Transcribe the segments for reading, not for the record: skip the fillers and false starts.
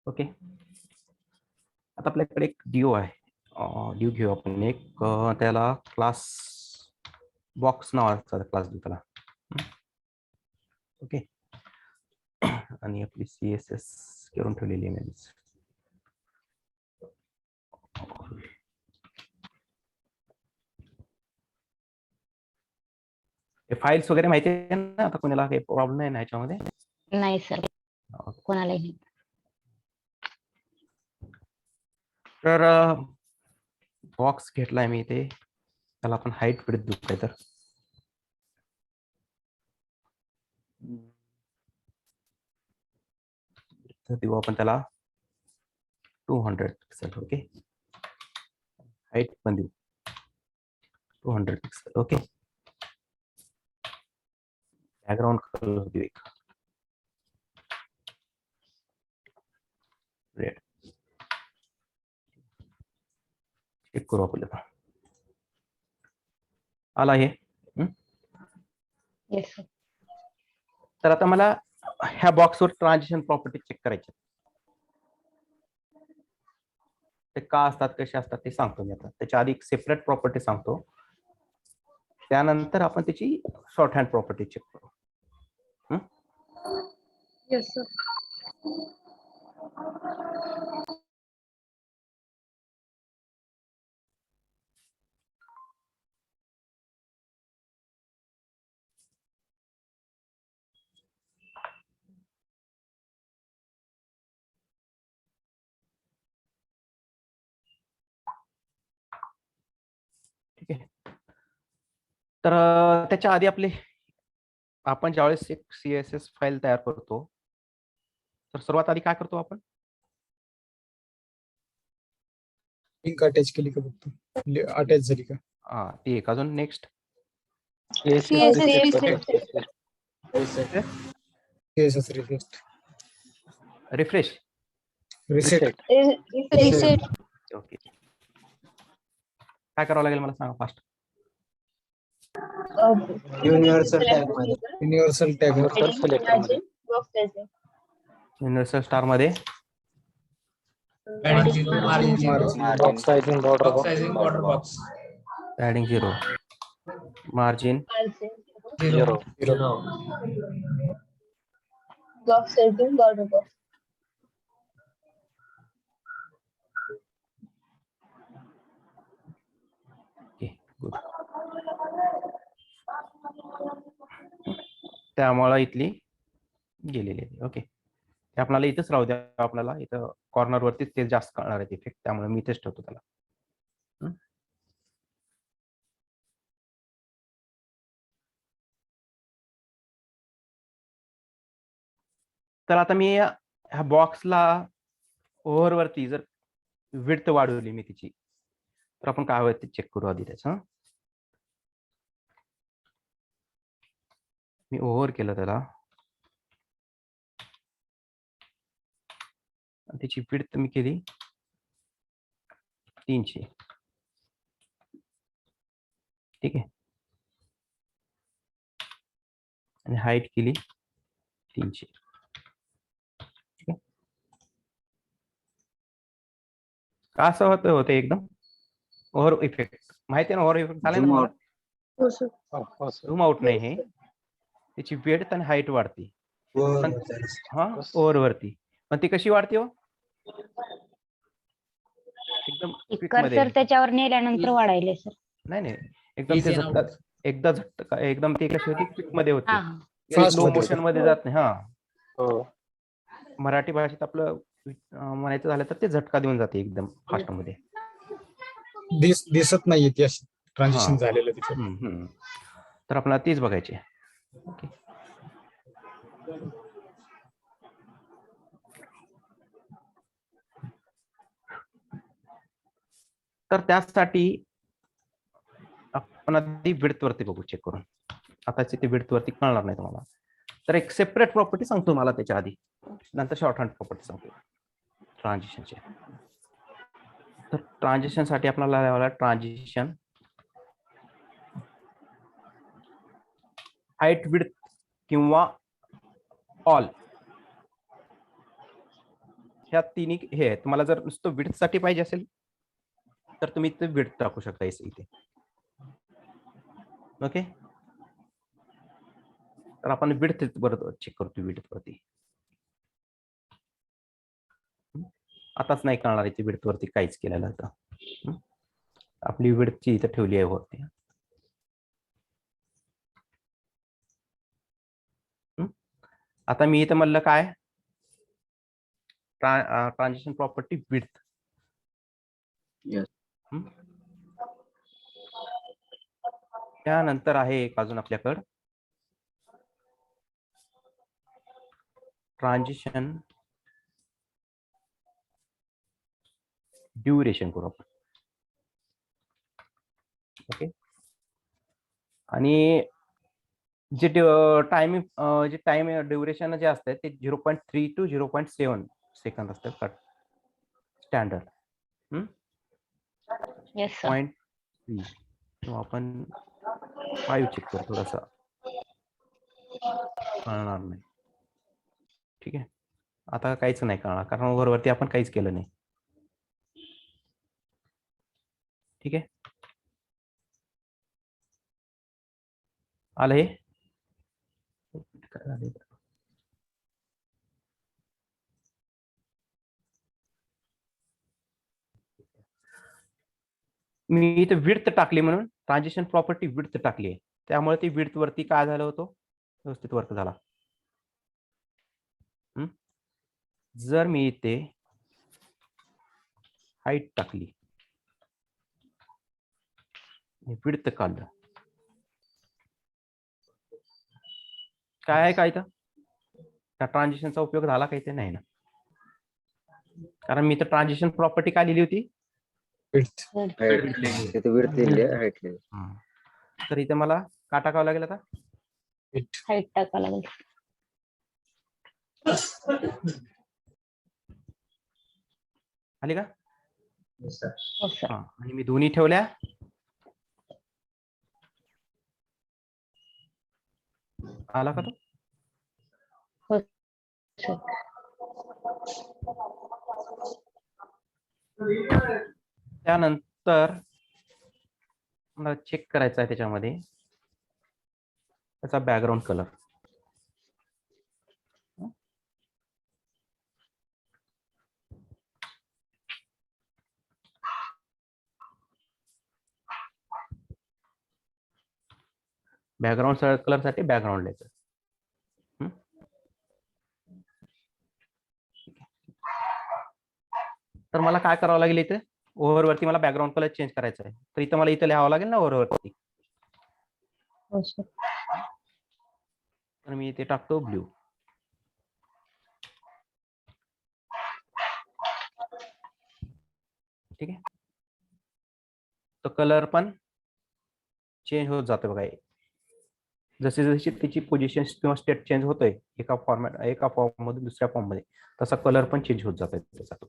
Okay. आता आपल्याकडे एक ड्यू आहे. ड्यू घेऊ आपण एक, त्याला क्लास बॉक्स नावाचा क्लास देऊ त्याला. ओके. आणि आपली CSS करून ठेवलेली इमेज. फाइल्स वगैरे माहिती आहे ना, आता कोणाला काही प्रॉब्लेम नाही ना ह्याच्यामध्ये? नाही सर, कोणालाही. तर बॉक्स घेतलाय मी इथे, त्याला आपण हाईट विड्थ देऊ काय तर. देऊ आपण त्याला 200 पिक्सल. ओके. हाईट पण देऊ 200 पिक्सल. ओके. बॅकग्राउंड कलर देऊ एक रेड. चेक करू आपण आता. आला हे. Yes sir. तर आता मला ह्या बॉक्सवर ट्रान्झिशन प्रॉपर्टी चेक करायची. ते का असतात, कसे असतात ते सांगतो मी आता. त्याच्या आधी एक सेपरेट प्रॉपर्टी सांगतो, त्यानंतर आपण त्याची शॉर्ट हँड प्रॉपर्टी चेक करू. Yes sir. ठीक आहे. तर त्याच्या आधी आपण ज्यावेळेस एक CSS फाईल तयार करतो, तर सर्वात आधी काय करतो आपण? लिंक अटॅच केली का फक्त? अटॅच झाली का? हा, ती एक. अजून next CSS refresh. Reset. Okay. काय करावं लागेल मला सांगा fast. Universal tag universal star मध्ये box sizing border box padding 0, margin 0. Box sizing border box. Okay good. त्यामुळे इथली गेलेली आहे. ओके. ते आपल्याला इथंच राहू द्या. आपल्याला इथं कॉर्नर वरतीच ते जास्त कळणार आहे इफेक्ट, त्यामुळे मी इथेच ठेवतो त्याला. तर आता मी ह्या बॉक्सला ओव्हरवरती जर विड्थ वाढवली मी तिची, तर आपण काय होईल ते चेक करू आधी त्याचं. मी ओव्हर केलं त्याला, त्याची विड्थ मी केली 300. ठीक आहे. आणि हाईट केली 300. ठीक आहे. का असं होतं एकदम ओव्हर इफेक्ट? माहिती आहे ना ओव्हर इफेक्ट झाला ना मला. हो सर. झूम आउट नाही, हे त्याची विड्थ आणि हाईट वाढते. हा, ओव्हर वरती. पण ती कशी वाढते हो? एकदम कर्सर त्याच्यावर नेल्यानंतर वाढायले सर. नाही एकदम ते झटका, एकदा झटका एकदम ते कशी होती, क्विक मध्ये होते, Fast स्लो मध्ये. मोशन मध्ये जात नाही. हा, मराठी भाषेत आपलं म्हणायचं झालं तर ते झटका देऊन जाते एकदम फास्ट मध्ये. दिसत नाहीये ती अशी ट्रान्झिशन झालेलं तिथे. तर आपल्याला तीच बघायची. ओके. तर त्यासाठी आपण आधी विड्थ वरती बघू चेक करून. आताची ती विड्थ वरती कळणार नाही तुम्हाला. तर एक सेपरेट प्रॉपर्टी सांगतो मला त्याच्या आधी, नंतर शॉर्ट हँड प्रॉपर्टी सांगतो ट्रान्झिशनची. तर ट्रान्झिशन साठी आपल्याला लावायला ट्रान्झिशन हाईट विड्थ किंवा ऑल ह्या तिन्ही हे आहे. तुम्हाला जर नुसतं विड्थ साठी पाहिजे असेल तर तुम्ही ते विड्थ टाकू शकता इथे. ओके, तर आपण विड्थ बरोबर चेक करतो विड्थ वरती. आताच नाही कळणार इथे विड्थ वरती काहीच केलेलं होतं. आपली विड्थची इथे ठेवली आहे वरती. आता मी इथे म्हणलं काय ट्रान्झिशन प्रॉपर्टी विड्थ. Yes. त्यानंतर आहे एक अजून आपल्याकडं ट्रान्झिशन ड्युरेशन करू आपण. ओके, आणि जे टाइम ड्युरेशन जे असते ते 0.3 to 0.7 सेकंद असतात स्टँडर्ड. Yes sir. 0.3 किंवा आपण 5 चेक करू, थोडासा कळणार नाही. ठीक आहे, आता काहीच नाही कळणार कारण वरती आपण काहीच केलं नाही. ठीक आहे, आलं हे. मी इथे विड्थ टाकली म्हणून ट्रान्झिशन प्रॉपर्टी विड्थ टाकली आहे, त्यामुळे ती विड्थ वरती काय झालं होतं व्यवस्थित वर्क झाला. जर मी इथे हाईट टाकली, विड्थ काढलं, काय आहे का इथं त्या ट्रान्झिशनचा उपयोग झाला काही ते नाही ना, कारण मी तर ट्रान्झिशन प्रॉपर्टी काय लिहिली होती विड्थ तिथे विड्थ लिहिली आहे, हाईट लिहिली. तर इथे मला का टाकावं लागेल आता विड्थ हाईट टाकावं लागेल. आली का. हो सर. आणि मी दोन्ही ठेवल्या. आला का तो. हो सर. त्यानंतर मला चेक करायचा आहे त्याच्यामध्ये त्याचा बॅकग्राऊंड कलर. बॅकग्राऊंड कलर साठी बॅकग्राऊंड लिहायचं. तर मला काय करावं लागेल इथे ओव्हरवरती मला बॅकग्राऊंड कलर चेंज करायचा आहे, तर इथं मला इथं लिहावं लागेल ना ओव्हरवरती. हो सर. तर मी इथे टाकतो ब्ल्यू. ठीक आहे, तो कलर पण चेंज होत जातो बघा. जसे जशी त्याची पोझिशन किंवा स्टेट चेंज होतोय एका फॉर्म मधून दुसऱ्या फॉर्म मध्ये, तसा कलर पण चेंज होत जातोय त्याचा.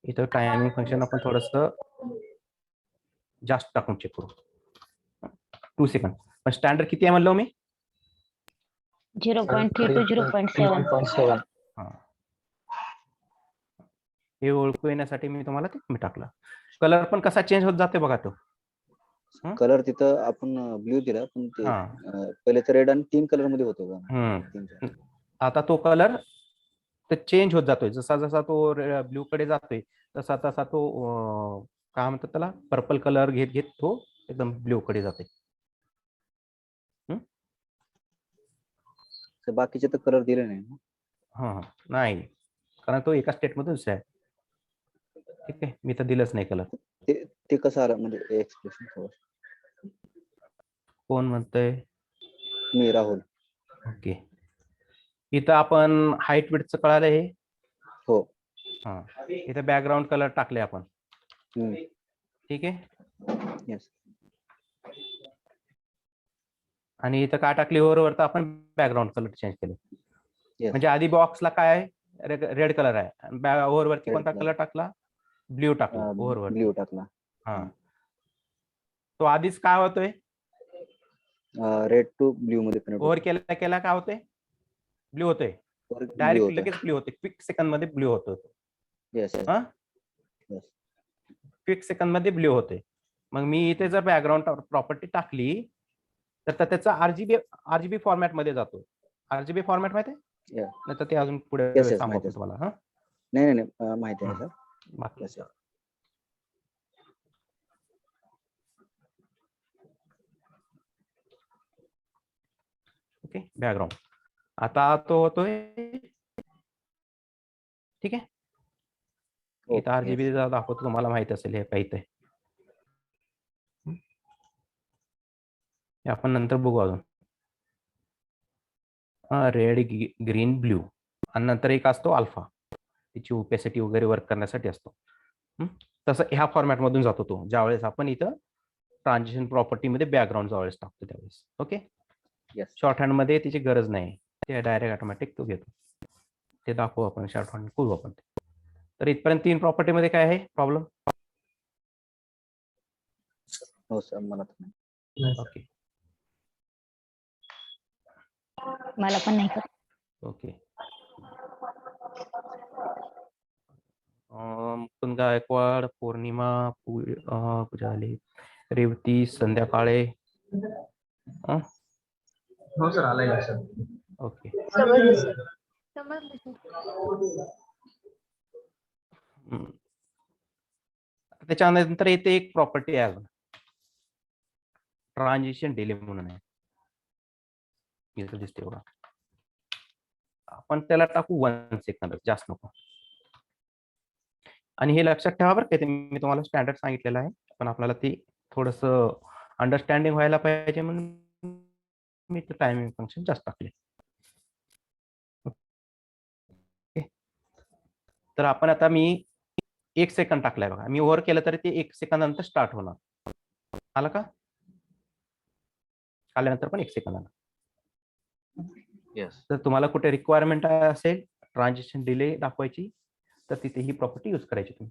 इथं टायमिंग फंक्शन आपण थोडस जास्त टाकून चेक करू. 2 सेकंड. पण स्टँडर्ड किती आहे म्हणलो मी 0.3 to 0.7. 3.7. हे ओळखू येण्यासाठी मी तुम्हाला ते मी टाकलं. कलर पण कसा चेंज होत जाते बघा तो. कलर तिथं आपण ब्ल्यू दिला पण ते पहिले तर रेड आणि 3 कलर मध्ये होतो का. आता तो कलर चेंज होत जातोय, जसा जसा तो ब्ल्यू कडे जातोय तसा तसा तो काय म्हणतात त्याला पर्पल कलर घेत घेत तो एकदम ब्ल्यू कडे जाते. बाकीचे तर कलर दिले नाही. नाही, कारण तो एका स्टेट मध्ये दुसऱ्या आहे. ठीक आहे, मी तर दिलंच नाही कलर. ते कसं आलं म्हणजे एक्सप्रेशन. कोण म्हणतंय मी राहुल. ओके, इथं आपण हाईट विड्थचं कळालं हे. हो. इथं बॅकग्राऊंड कलर टाकले आपण. ठीक आहे. यस. आणि इथं काय टाकली ओव्हरवर तर आपण बॅकग्राऊंड कलर चेंज केले. म्हणजे आधी बॉक्सला काय आहे रेड कलर आहे, ओव्हरवरती कोणता कलर टाकला ब्ल्यू टाकला ओव्हरवर. ब्ल्यू टाकला. तो आधीच काय होतोय रेड टू ब्ल्यू मध्ये कन्वर्ट. ओव्हर केला केला काय होतोय ब्ल्यू होतोय. डायरेक्ट लगेच ब्ल्यू होते, क्विक सेकंड मध्ये ब्ल्यू होतो. येस हा येस क्विक सेकंड मध्ये ब्ल्यू होते. मग मी इथे जर बॅकग्राऊंड प्रॉपर्टी टाकली तर त्याचा आरजीबी फॉर्मॅट मध्ये जातो. आरजीबी फॉर्मॅट माहिती आहे, Yeah. नाही तर ते अजून पुढे Yes, yes, सांगतो माहिती आहे. तुम्हाला. हा नाही नाही नाही माहिती आहे सर. बाकी Yes, sir. ओके बॅकग्राऊंड आता तो होतोय. ठीक आहे, इथं Okay, आरजीबी yes. दाखवतो, तुम्हाला माहित असेल हे काही ते. हे आपण नंतर बघू अजून. रेड ग्रीन ब्ल्यू आणि नंतर एक असतो अल्फा, त्याची ओपेसिटी वगैरे वर्क करण्यासाठी असतो. तसं ह्या फॉर्मॅट मधून जातो तो ज्यावेळेस आपण इथं ट्रान्झिशन प्रॉपर्टी मध्ये बॅकग्राऊंड ज्यावेळेस टाकतो त्यावेळेस. Okay Yes. शॉर्ट हँड मध्ये त्याची गरज नाही, ते डायरेक्ट ऑटोमॅटिक तो घेतो. ते दाखवू आपण, शॉर्ट हँड करू आपण. तर इथपर्यंत 3 प्रॉपर्टी मध्ये काय आहे प्रॉब्लेम? हो सर मला तर नाही. ओके मला पण नाही का. ओके मुकुंद गायकवाड, पौर्णिमा पुजाले, रेवती, संध्याकाळे. हो सर आलाय लक्षात. ओके समजलं सर. त्याच्यानंतर येते एक प्रॉपर्टी आहे ट्रान्झिशन डिले म्हणून आहे. इथं दिसते बघा, आपण त्याला टाकू 1 सेकंद, जास्त नको. आणि हे लक्षात ठेवा बरं का, ते मी तुम्हाला स्टँडर्ड सांगितलेलं आहे, पण आपल्याला ते थोडस अंडरस्टँडिंग व्हायला पाहिजे म्हणून मी ते टायमिंग फंक्शन जास्त टाकले. तर आपण आता मी 1 सेकंद टाकलाय बघा, मी ओव्हर केलं तरी ते 1 सेकंद नंतर स्टार्ट होणार. आलं का? आल्यानंतर पण 1 सेकंद आला. Yes. तर तुम्हाला कुठे रिक्वायरमेंट असेल ट्रान्झिशन डिले दाखवायची तर तिथे ही प्रॉपर्टी यूज करायची तुम्ही.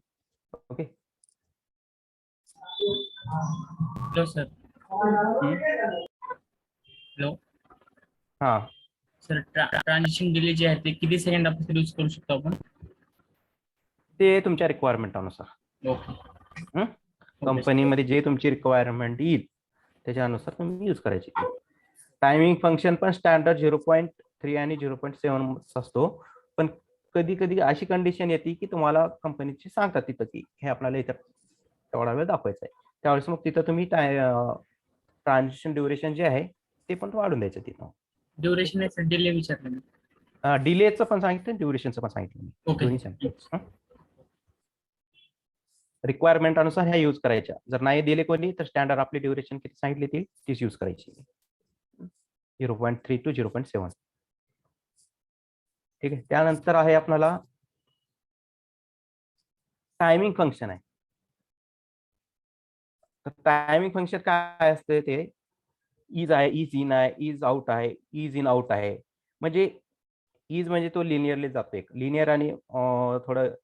Okay hello sir. हॅलो हा सर, ट्रान्झिशन डिले जे आहे ते किती सेकंदापासून यूज करू शकतो आपण? ते तुमच्या रिक्वायरमेंटानुसार. ओके. कंपनीमध्ये जे तुमची रिक्वायरमेंट येईल त्याच्यानुसार तुम्ही यूज करायची. टायमिंग फंक्शन पण स्टँडर्ड 0.3 आणि 0.7 असतो, पण कधी कधी अशी कंडिशन येते की तुम्हाला कंपनीची सांगतात तिथं की हे आपल्याला इथं तेवढा वेळ दाखवायचा आहे, त्यावेळेस मग तिथं तुम्ही ट्रान्झिशन ड्युरेशन जे आहे ते पण वाढून द्यायचं तिथं. ड्युरेशन डिले विचारलं मी. डिलेचं पण सांगितलं, ड्युरेशनचं पण सांगितलं मी. ओके. दोन्ही सांगितलं. रिक्वायरमेंट अनुसार ह्या यूज करायच्या. जर नाही दिले कोणी तर स्टँडर्ड आपली ड्युरेशन किती सांगितली ती तीच यूज करायची, 0.3 to 0.7. ठीक आहे, त्यानंतर आहे आपल्याला टायमिंग फंक्शन आहे. तर टायमिंग फंक्शन काय असते ते इज आहे, इज इन आहे, इज आउट आहे, इज इन आउट आहे. म्हणजे इज म्हणजे तो लिनियरली जातो, एक लिनियर आणि थोडं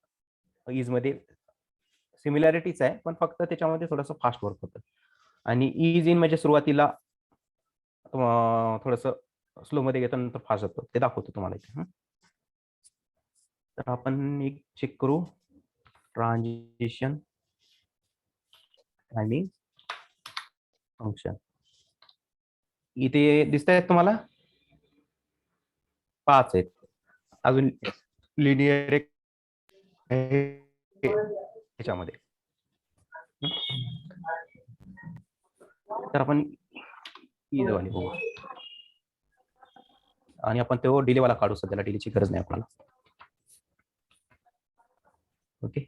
इज मध्ये सिमिलॅरिटीज आहे, पण फक्त त्याच्यामध्ये थोडंसं फास्ट वर्क होतं. आणि इज इन म्हणजे सुरुवातीला थोडस स्लो मध्ये घेतो नंतर फास्ट होतो, ते दाखवतो तुम्हाला इथे. तर आपण एक चेक करू ट्रान्झिशन टायमिंग फंक्शन. इथे दिसत आहेत तुम्हाला 5 आहेत, अजून लिनियर एक त्याच्यामध्ये. तर आपण इज वाली बघू आणि आपण तो डिले वाला काढू. सध्याला डिलेची गरज नाही आपल्याला. ओके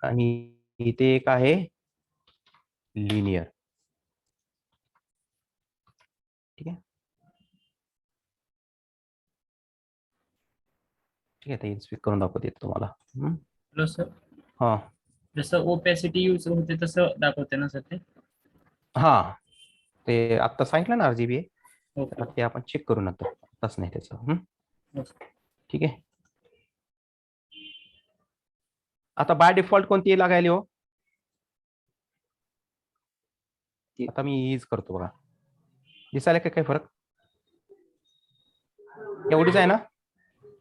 आणि इथे एक आहे लिनियर. ठीक आहे, ठीक आहे, ते स्पीक करून दाखवते तुम्हाला. Hello sir. हा जसं ओपॅसिटी यूज होते तसं दाखवते ना सर ते? हा ते आता सांगितलं ना RGB आहे, ओके. तर ते आपण चेक करू नंतर, तसं नाही त्याचं. ठीक आहे, आता बाय डिफॉल्ट कोणती लागायली हो? आता मी ईज करतो बघा, दिसायला काय काय फरक? एवढीच आहे ना,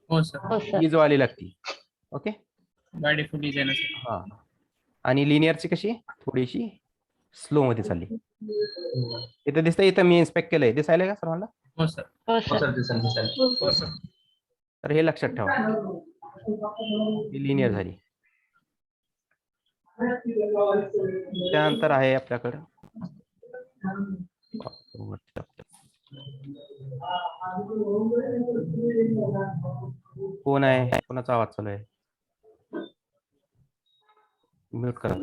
हो सर. हो सर. ईज वाली लागती. ओके. बाय डिफॉल्ट डिझाईन असेल. हा, आणि लिनियरची कशी थोडीशी स्लो मध्ये चालली. इथे दिसतंय, इथं मी इन्स्पेक्ट केलंय, दिसायला का सर्वांना? हो सर. हो सर. हो सर. तर हे लक्षात ठेवा, ही लिनियर झाली. त्यानंतर आहे आपल्याकडं कोण आहे, कोणाचा आवाज चालू आहे? म्यूट करा.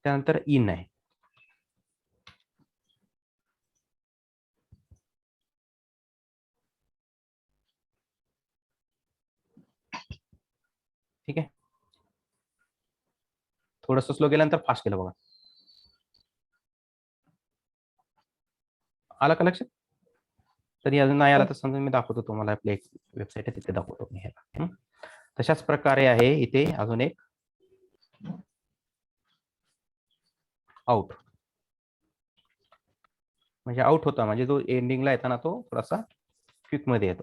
त्यानंतर इन आहे. ठीक आहे, थोडस स्लो गेल्यानंतर फास्ट केलं बघा. आलं का लक्षात? तरी अजून नाही आला तर समजा मी दाखवतो तुम्हाला, आपली एक वेबसाईट आहे तिथे दाखवतो मी ह्याला. तशाच प्रकारे आहे इथे अजून एक आउट, म्हणजे आउट होता म्हणजे जो एंडिंगला येताना तो थोडासा क्विक मध्ये येतो.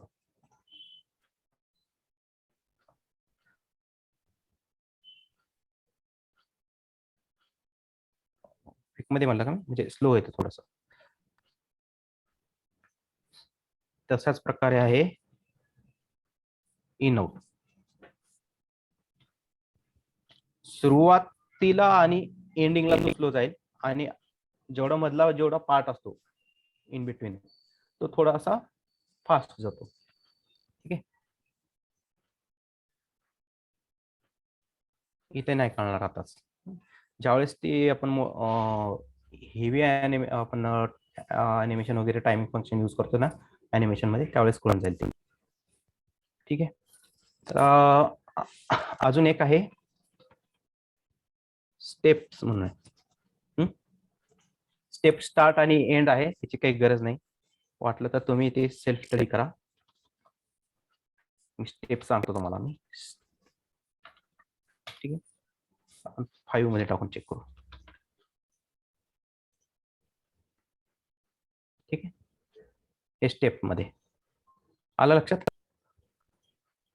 क्विक मध्ये म्हणलं का, म्हणजे स्लो येतो थोडस. तशाच प्रकारे आहे इन आउट, सुरुवातीला आणि एंडिंगला तो स्लो जाईल, आणि जेवढा मधला जेवढा पार्ट असतो इन बिटवीन तो थोडासा फास्ट जातो. ठीक आहे, इथे नाही कळणार आताच. ज्यावेळेस ते आपण हेवी आपण ॲनिमेशन वगैरे टायमिंग फंक्शन यूज करतो ना ॲनिमेशन मध्ये, त्यावेळेस कळून जाईल ते. ठीक आहे, तर अजून एक आहे स्टेप्स म्हणून आहे. स्टेप स्टार्ट आणि एंड आहे, त्याची काही गरज नाही. वाटलं तर तुम्ही ते सेल्फ स्टडी करा. मी स्टेप सांगतो तुम्हाला मी. ठीक आहे, आपण 5 मध्ये टाकून चेक करू. ठीक आहे, हे स्टेप मध्ये आलं लक्षात?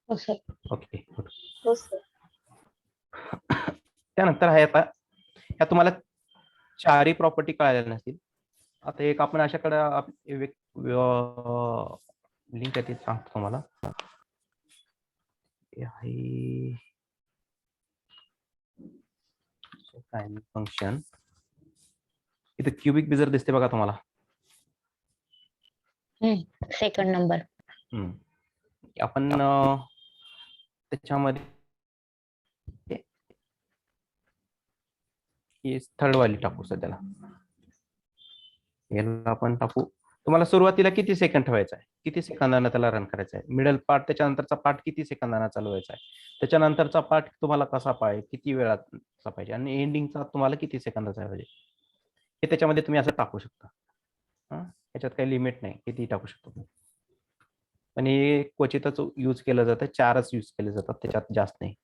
हो सर. Okay, good. हो सर. त्यानंतर आहे आता, ह्या तुम्हाला चारही प्रॉपर्टी कळालेल्या नसतील. आता एक आपण अशाकडे लिंक आहे ते सांगतो तुम्हाला. फंक्शन इथे क्यूबिक बिजर दिसते बघा तुम्हाला. Second number. आपण त्याच्यामध्ये थर्ड वाली टाकू सध्याला. याला आपण टाकू. तुम्हाला सुरुवातीला किती सेकंद ठेवायचा आहे, किती सेकंदांना त्याला रन करायचं आहे, मिडल पार्ट त्याच्यानंतरचा पार्ट किती सेकंदांना चालवायचा आहे, त्याच्यानंतरचा पार्ट तुम्हाला कसा पाहिजे, किती वेळाचा पाहिजे, आणि एंडिंगचा तुम्हाला किती सेकंदाचा पाहिजे, हे त्याच्यामध्ये तुम्ही असं टाकू शकता. याच्यात काही लिमिट नाही, किती टाकू शकतो. पण हे क्वचितच यूज केलं जातं, 4च यूज केले जातात, त्याच्यात जास्त नाही.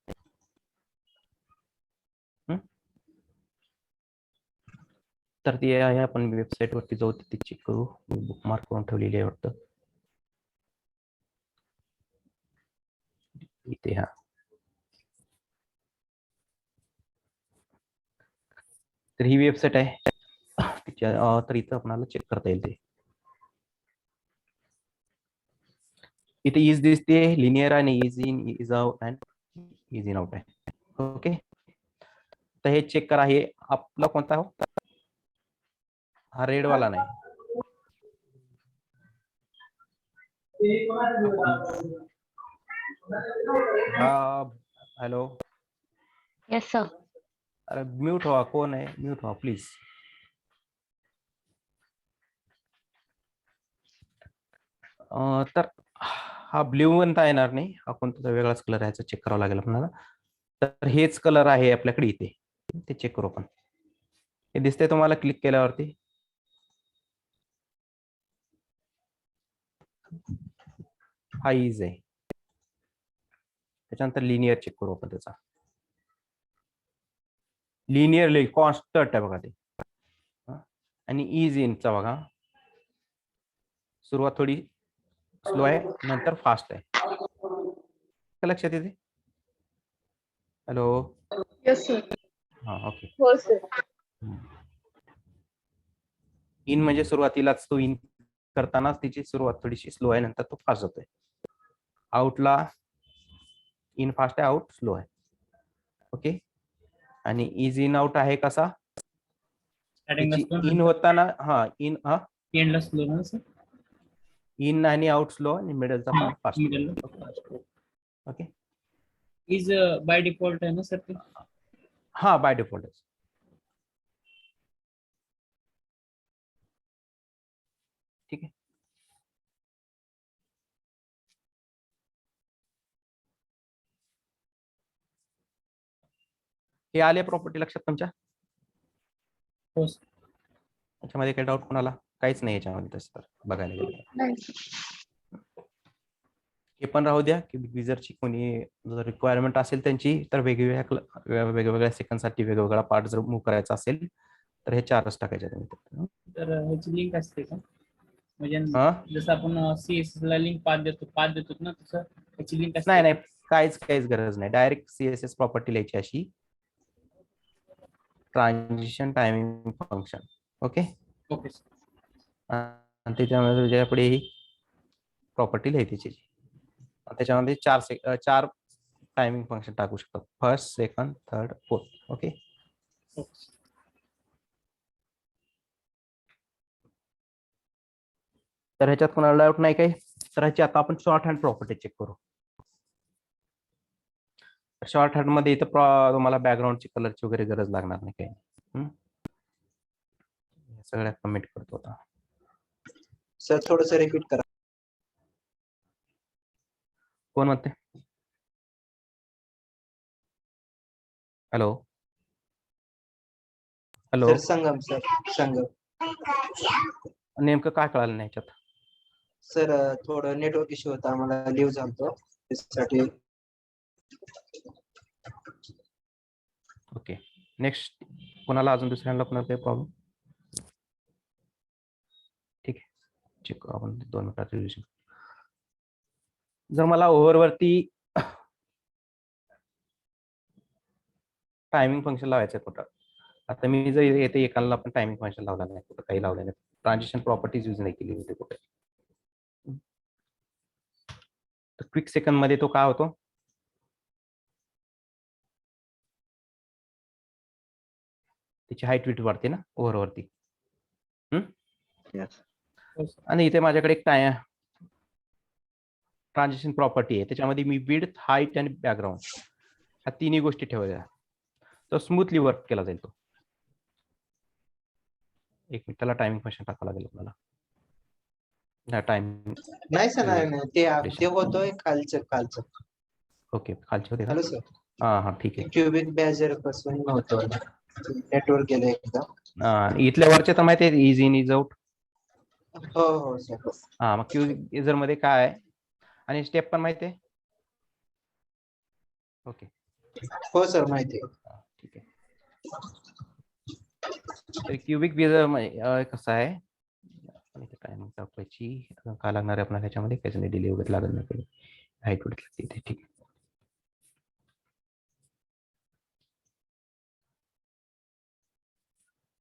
तर ती आहे, आपण वेबसाईट वरती जाऊ, तिथे चेक करू. बुकमार्क करून ठेवलेली आहे वाटतं इथे. हा, तर ही वेबसाईट आहे तिच्या, तर इथं आपल्याला चेक करता येईल ते. इथे इज दिसते, लिनियर आणि is in, is out and is in out आहे. ओके, तर हे चेक करा. हे आपला कोणता हो, हा रेड वाला नाही. Hello, yes sir. अरे म्यूट व्हा, कोण आहे, म्यूट व्हा प्लीज. तर हा ब्ल्यू म्हणता येणार नाही, हा कोणता वेगळाच कलर आहे, चेक करावं लागेल आपल्याला. तर हेच कलर आहे आपल्याकडे इथे, ते चेक करू आपण. हे दिसतंय तुम्हाला क्लिक केल्यावरती? हा इज आहे. त्याच्यानंतर लिनियर चेक करू आपण त्याचा. लिनियरली कॉन्स्टंट आहे बघा ते. आणि इज इनचा बघा सुरुवात थोडी स्लो आहे नंतर फास्ट आहे. का लक्षात येते? हॅलो. Yes, sir. हा ओके. हो सर. इन म्हणजे सुरुवातीलाच तो इन करतानाच तिची सुरुवात थोडीशी स्लो आहे नंतर तो फास्ट होतोय. आउटला इन फास्ट आहे आउट स्लो आहे. ओके. आणि इज इन आउट आहे कसा? इन होताना इन एंडला स्लो ना सर. इन आणि आउट स्लो आणि मिडलचा पण fast. Okay. Is by default आहे ना सर ते. हा बाय डिफॉल्ट. ठीक आहे. हे आले प्रॉपर्टी लक्षात तुमच्या? हो सर. याच्यामध्ये काही डाऊट कोणाला? काहीच नाही याच्यामध्ये तसं तर बघायला गेलं. नाही. हे पण राहू द्या की विजरची कोणी जर रिक्वायरमेंट असेल त्यांची तर वेगवेगळ्या सेकंडसाठी वेगवेगळा पार्ट जर मूव्ह करायचा असेल तर हे 4च टाकायचे तुम्ही. तर ह्याची लिंक असते का? म्हणजे जसं आपण सीएसएस ला लिंक पाथ देतो ना तसं ह्याची लिंक असते? नाही काहीच गरज नाही. डायरेक्ट सीएसएस प्रॉपर्टी लिहायची अशी transition timing function. Okay. Okay sir. आणि त्याच्यामध्ये तुझ्याकडे ही प्रॉपर्टी लिहायची त्याची. त्याच्यामध्ये 4 टायमिंग फंक्शन टाकू शकतो. First, second, third, fourth. Okay. तर ह्याच्यात कोणाला डाऊट नाही काही? तर ह्याची आता आपण शॉर्ट हँड प्रॉपर्टी चेक करू. शॉर्ट हँड मध्ये इथं तुम्हाला बॅकग्राऊंडची कलरची वगैरे गरज लागणार नाही काही. सगळ्या कमेंट करतो आता. सर थोडंसं रिपीट करा. कोण म्हणते? हॅलो. सर संगम संगम. नेमकं काय कळालं नाही याच्यात? सर थोडं नेटवर्क इश्यू होता आम्हाला लिव्ह झालतो त्यासाठी. ओके. नेक्स्ट कोणाला अजून दुसऱ्यांना कोणाला काही प्रॉब्लेम? ठीक आहे. चेक करू आपण 2 मिनिटात रिव्हिजन. जर मला ओव्हरवरती टायमिंग फंक्शन लावायचं आहे कुठं, आता मी जर येथे एकाला पण टायमिंग फंक्शन लावला नाही, कुठं काही लावलं नाही, ट्रान्झिशन प्रॉपर्टीज यूज नाही केली होती कुठे, तर क्विक सेकंड मध्ये तो काय होतो? त्याची हाईट विट वाढते ना ओव्हरवरती. आणि इथे माझ्याकडे एक ट्रान्झिशन प्रॉपर्टी आहे, त्याच्यामध्ये मी विड्थ, हाईट आणि बॅकग्राऊंड ह्या तिन्ही गोष्टी ठेवल्या, तर स्मूथली वर्क केला जाईल तो. एक मिनिट, त्याला टायमिंग फंक्शन टाकावं लागेल आपल्याला. टाइम नाही सर नाही ते होतोय खालचं. ओके, खालचे होते का? Hello sir. हा ठीक आहे. क्यूबिक बेजर पासून होतो नेटवर्क गेलं एकदा. इथल्या वरचे तर माहिती आहे, इज इन इज आउट. हो सर. हा, मग क्यूबिक बेजर मध्ये काय आहे आणि स्टेप पण माहिती आहे? ओके. हो सर माहिती आहे. ठीक आहे. तर क्यूबिक बेजर कसं आहे, टायमिंग टाकायची काय लागणार आहे आपल्याला, ह्याच्यामध्ये काहीच नाही, डिले वगैरे लागत नाही, हाईट वगैरे लागते. ठीक आहे.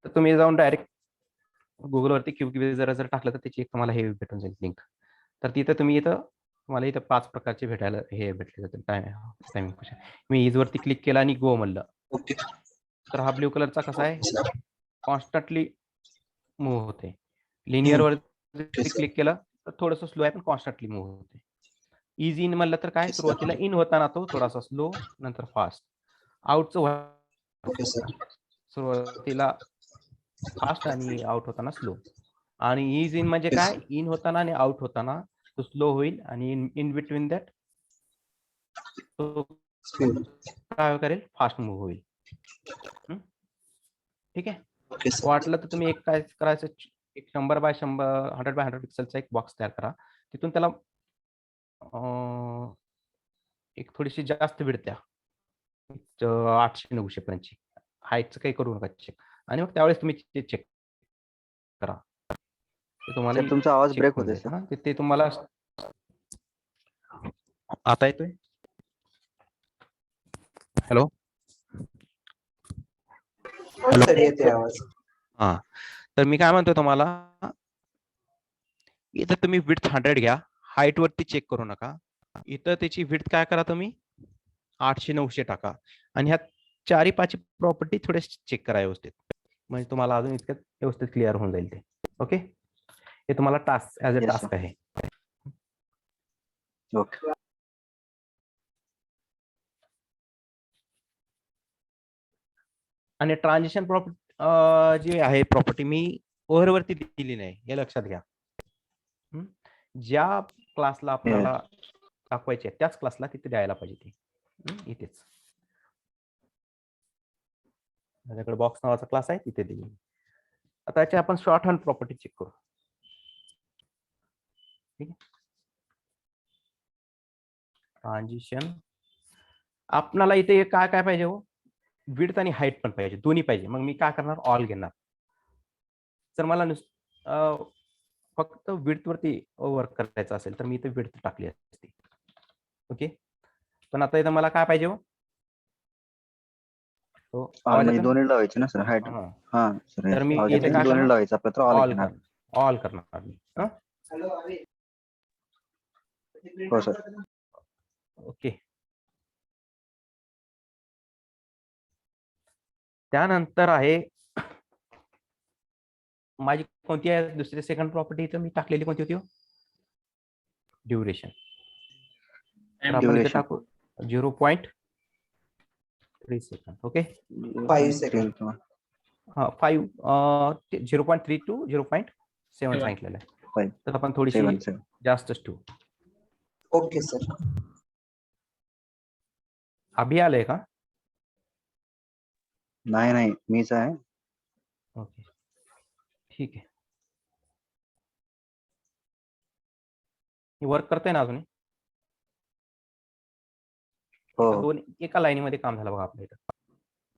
तर तुम्ही जाऊन डायरेक्ट गुगलवरती क्यूबिक बेजर जर टाकलं तर त्याची एक तुम्हाला हे भेटून जाईल लिंक. तर तिथं तुम्हाला इथं 5 प्रकारचे भेटायला हे भेटले जातील टायमिंग फंक्शन. मी इज वरती क्लिक केला आणि गो म्हणलं, तर हा ब्ल्यू कलरचा कसा आहे, कॉन्स्टंटली मूव्ह होते. लिनियर वर क्लिक केलं तर थोडंसं स्लो आहे पण कॉन्स्टंटली मूव्ह होते. इज इन म्हणलं तर काय, सुरुवातीला इन होताना तो थोडासा स्लो, नंतर फास्ट. आउटचं सुरुवातीला फास्ट आणि आउट होताना स्लो. आणि इज इन म्हणजे काय, इन होताना आणि आउट होताना तो स्लो होईल आणि इन बिटवीन दॅट तो काय करेल, फास्ट मूव्ह होईल. ठीक आहे. वाटलं तर तुम्ही एक काय करायचं, एक 100 बाय 100 पिक्सेलचा एक बॉक्स तयार करा, तिथून त्याला एक थोडीशी जास्त विड्थ द्या, 800-900 पर्यंतची. हाईटचं काही करू नका चेक. आणि मग त्यावेळेस तुम्ही ते चेक करा. ते तुम्हाला सर तुमचा आवाज check ब्रेक होऊन होतोय जाईल, सर. हा. ते तुम्हाला आता येतोय? हॅलो हो सर येते आवाज. हा. तर मी काय म्हणतो तुम्हाला, इथं तुम्ही विड्थ 100 घ्या, हाईट वरती चेक करू नका. इथं त्याची विड्थ काय करा तुम्ही 800-900 टाका आणि ह्या 4-5 प्रॉपर्टी थोडे चेक करा व्यवस्थित, म्हणजे तुम्हाला अजून इतक्यात व्यवस्थित क्लिअर होऊन जाईल ते. ओके, हे तुम्हाला task as a Yes, task sir. आहे. ओके. आणि ट्रान्झिशन प्रॉपर्टी जी आहे प्रॉपर्टी मी ओव्हरवरती दिली नाही, हे लक्षात घ्या. ज्या क्लासला आपल्याला दाखवायचे त्याच क्लासला तिथे द्यायला पाहिजे ती. इथेच माझ्याकडे बॉक्स नावाचा क्लास आहे, तिथे दिली. आता याची आपण शॉर्ट हँड प्रॉपर्टी चेक करू. ठीक आहे. ट्रान्झिशन आपल्याला इथे काय काय पाहिजे हो, विड्थ आणि हाईट पण पाहिजे, दोन्ही पाहिजे. मग मी काय करणार, ऑल घेणार. जर मला फक्त विड्थ वरती वर्क करायचं असेल तर मी इथे विड्थ टाकली असती. ओके, पण आता इथं मला काय पाहिजे हो, ऑल म्हणजे दोन्ही लावायचे ना सर हाईट. हा. हा सर तर मी आवाज इथे येतोय. काय दोन्ही करणार? लावायचं आपलं तर ऑल ऑल घेणार. ऑल करणार मी. हो सर. ओके, त्यानंतर आहे माझी कोणती आहे दुसरी सेकंड प्रॉपर्टी इथं मी टाकलेली, कोणती होती? ड्युरेशन. तर आपण इथे टाकू 0.3 सेकंड. Okay, 5 second. हा 5 0.3 to 0.7 सांगितलेलं आहे. 5, तर आपण थोडीशी 7. जास्तच ठेवू. Okay sir. अभि आलंय का? नाही मीच आहे. ओके, ठीक आहे. वर्क करतोय ना अजून? हो. दोन एका लाईनीमध्ये काम झालं बघा आपल्या इथं.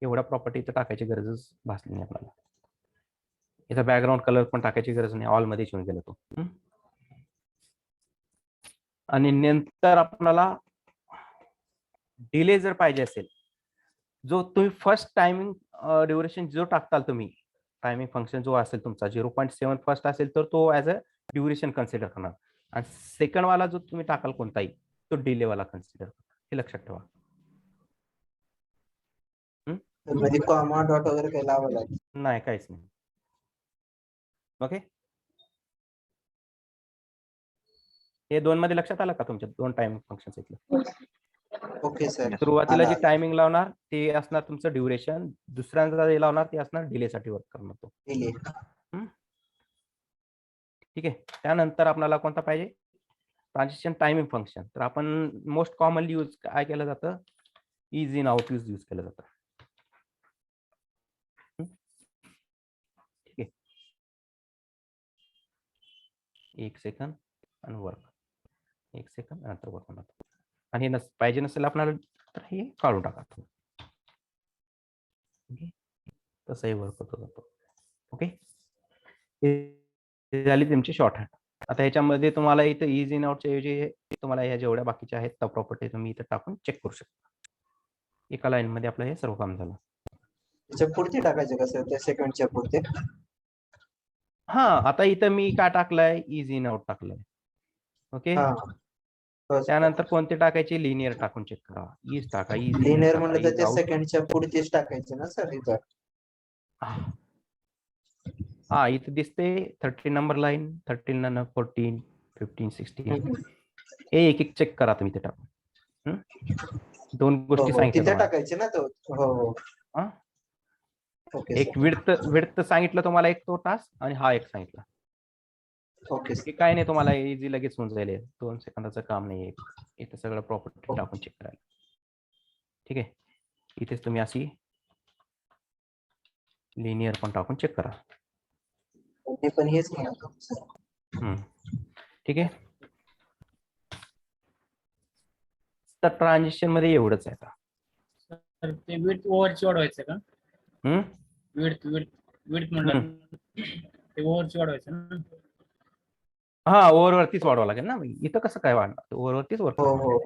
एवढ्या प्रॉपर्टी इथं टाकायची गरजच भासली नाही आपल्याला. इथं बॅकग्राऊंड कलर पण टाकायची गरज नाही, ऑल मध्ये येऊन गेला तो. आणि नंतर आपल्याला डिले जर पाहिजे असेल, जो तुम्ही फर्स्ट टायमिंग ड्युरेशन जो टाकताल तुम्ही, टायमिंग फंक्शन जो असेल तुमचा 0.7 फर्स्ट असेल तर तो ऍज अ ड्युरेशन कन्सिडर करणार, आणि सेकंड वाला जो तुम्ही टाकाल कोणताही तो डिले वाला कन्सिडर करणार. हे लक्षात ठेवा. म्हणजे कॉमा डॉट वगैरे काही लावावं लागेल? नाही, काहीच नाही. ओके, हे 2 मध्ये लक्षात आलं का तुमच्या? 2 टायमिंग फंक्शन इथलं. Okay sir. सुरुवातीला जे टायमिंग लावणार ते असणार तुमचं ड्युरेशन, दुसऱ्यांदा जे लावणार ते असणार डिले साठी वर्क करणार तो. डिले. ठीक आहे. त्यानंतर आपल्याला कोणता पाहिजे? Transition timing function. तर आपण मोस्ट कॉमनली यूज काय केलं जातं, इज इन आउट यूज केलं जातं. ठीक आहे, 1 सेकंद आणि वर्क, 1 सेकंद नंतर वर्क होणार. आणि हे पाहिजे नसेल आपल्याला तर हे काढून टाका. ओके, तसंही वर्क होतो जातो. ओके, हे झाली तुमची शॉर्ट हँड. आता ह्याच्यामध्ये तुम्हाला इथं इज इन आउटच्या ऐवजी तुम्हाला ह्या जेवढ्या बाकीच्या आहेत त्या प्रॉपर्टी तुम्ही इथं टाकून चेक करू शकता. एका लाईन मध्ये आपलं हे सर्व काम झालं. त्याच्या पुढचे टाकायचे का सर, त्या सेकंडच्या पुढचे? हा, आता इथं मी काय टाकलंय, इज इन आउट टाकलंय. ओके, त्यानंतर कोणते टाकायचे, लिनियर टाकून चेक करा. इज टाका, इज लिनियर म्हणलं तर त्या सेकंडच्या पुढचेच टाकायचे ना सर इथं? हा, इथं दिसते 13 नंबर लाईन, 13, 14, 15, 16. हे एक एक चेक करा तुम्ही ते टाकून. 2 गोष्टी सांगितल्या तिथे तुम्हाला. टाकायचे ना तो. हो. हा? ओके एक विड्थ सांगितलं तुम्हाला, एक तो टास्क, आणि हा एक सांगितला. ओके हे काय नाही, तुम्हाला इझी लगेच होऊन जाईल. 2 सेकंदाचं काम नाही. इथं सगळं प्रॉपर्टी टाकून चेक करायला. ठीक आहे, इथेच तुम्ही अशी लिनियर पण टाकून चेक करा. ते पण हेच म्हणा. ठीक आहे, तर ट्रान्झिशन मध्ये एवढंच आहे. आता तर ते विड्थ ओव्हरची वाढवायचं का? विड्थ विड्थ विड्थ म्हणलं ते ओव्हरची वाढवायचं ना. हा ओव्हरवरतीच वाढवावं लागेल ना. इथं कसं काय वाढणार, ओव्हरवरतीच हो वरती. हो हो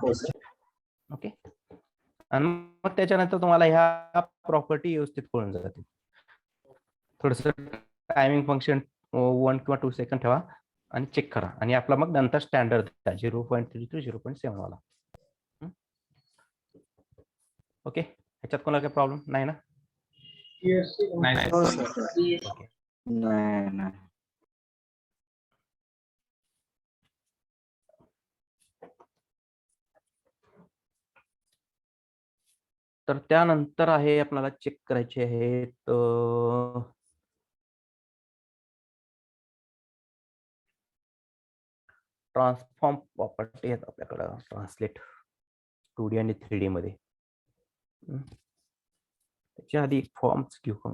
हो सर. ओके. आणि मग त्याच्यानंतर तुम्हाला ह्या प्रॉपर्टी व्यवस्थित कळून जातील. थोडस टायमिंग फंक्शन 1 किंवा 2 सेकंड ठेवा आणि चेक करा. आणि आपला मग नंतर स्टँडर्ड 0.3 to 0.7 वाला. ओके. ह्याच्यात कोणाला काही प्रॉब्लेम नाही ना? नाही हो सर. ओके. नाही. तर त्यानंतर आहे आपल्याला चेक करायचे आहेत ट्रान्सफॉर्म प्रॉपर्टी आहेत आपल्याकडं. ट्रान्सलेट 2D आणि 3D मध्ये. त्याच्या आधी एक फॉर्म्स घेऊ का?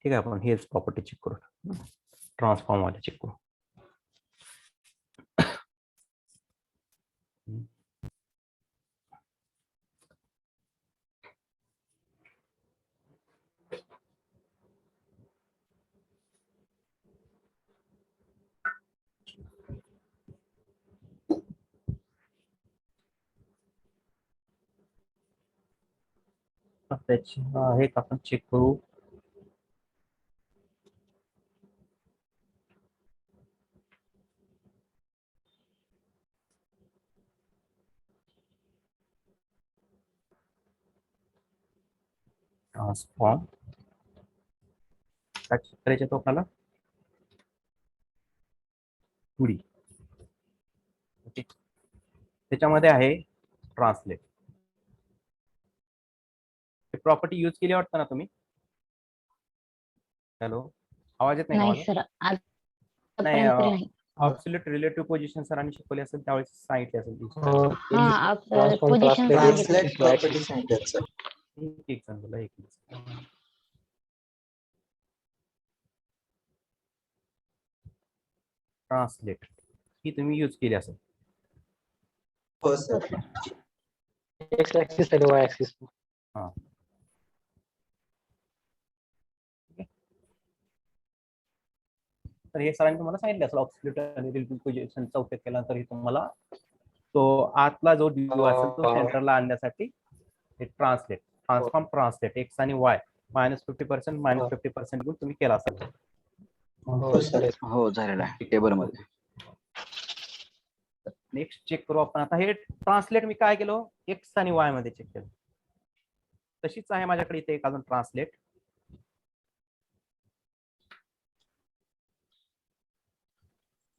ठीक आहे, आपण हेच प्रॉपर्टी चेक करू. ट्रान्सफॉर्म वाले चेक करू. त्याची हे आपण चेक करू. ट्रान्सफॉर्म काय चेक करायचे तो आपल्याला 2D. ओके. त्याच्यामध्ये आहे ट्रान्सलेट. प्रॉपर्टी यूज केली वाटतं ना तुम्ही? हॅलो, आवाज येत नाही का नाही माझा? सर, नाही, आजपर्यंत तरी नाही. ॲब्सोल्यूट रिलेटिव्ह पोझिशन सरांनी शिकवली असेल त्यावेळेस सांगितले असेल. हा पोझिशन ट्रान्सलेट प्रॉपर्टी सांगतात सर. एक सांगतो एक. ट्रान्सलेट ही तुम्ही यूज केली असेल. हो सर. एक्स ऍक्सिस आणि वाय ऍक्सिस. हा. तर हे सरांनी तुम्हाला सांगितलं असेल ऑब्सोल्यूट आणि रिलेटिव्ह पोझिशनचा उपयोग केला तर तुम्हाला तो आतला जो ड्यू असेल तो सेंटरला आणण्यासाठी हे ट्रान्सफॉर्म ट्रान्सलेट एक्स आणि वाय -50% -50% घेऊन तुम्ही केला असेल. हो सर. हो झालेला आहे टेबल मध्ये. नेक्स्ट चेक करू आपण आता. हे ट्रान्सलेट मी काय केलं, एक्स आणि वाय मध्ये चेक केलं. तशीच आहे माझ्याकडे इथे एक अजून ट्रान्सलेट.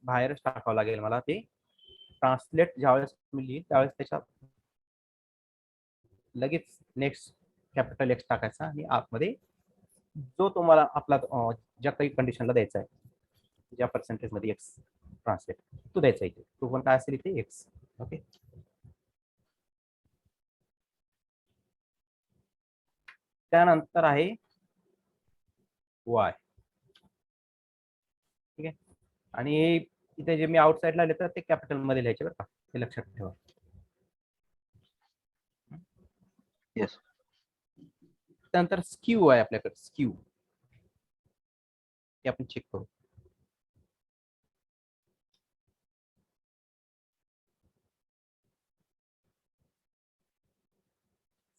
बाहेरच टाकावं लागेल मला ते ट्रान्सलेट. ज्यावेळेस तुम्ही लिहिल त्यावेळेस त्याच्यात लगेच नेक्स्ट कॅपिटल एक्स टाकायचा आणि आतमध्ये जो तुम्हाला आपला ज्या काही कंडिशनला द्यायचा आहे, ज्या पर्सेंटेज मध्ये एक्स ट्रान्सलेट तो द्यायचा इथे. तो पण काय असेल इथे एक्स. ओके. त्यानंतर आहे वाय. ठीक आहे. आणि इथे जे मी आउटसाइडला लिहितो ते कॅपिटल मध्ये लिहायचे बरं का, हे लक्षात ठेवा. येस. त्यानंतर स्क्यू आहे आपल्याकडे. स्क्यू हे आपण चेक करू.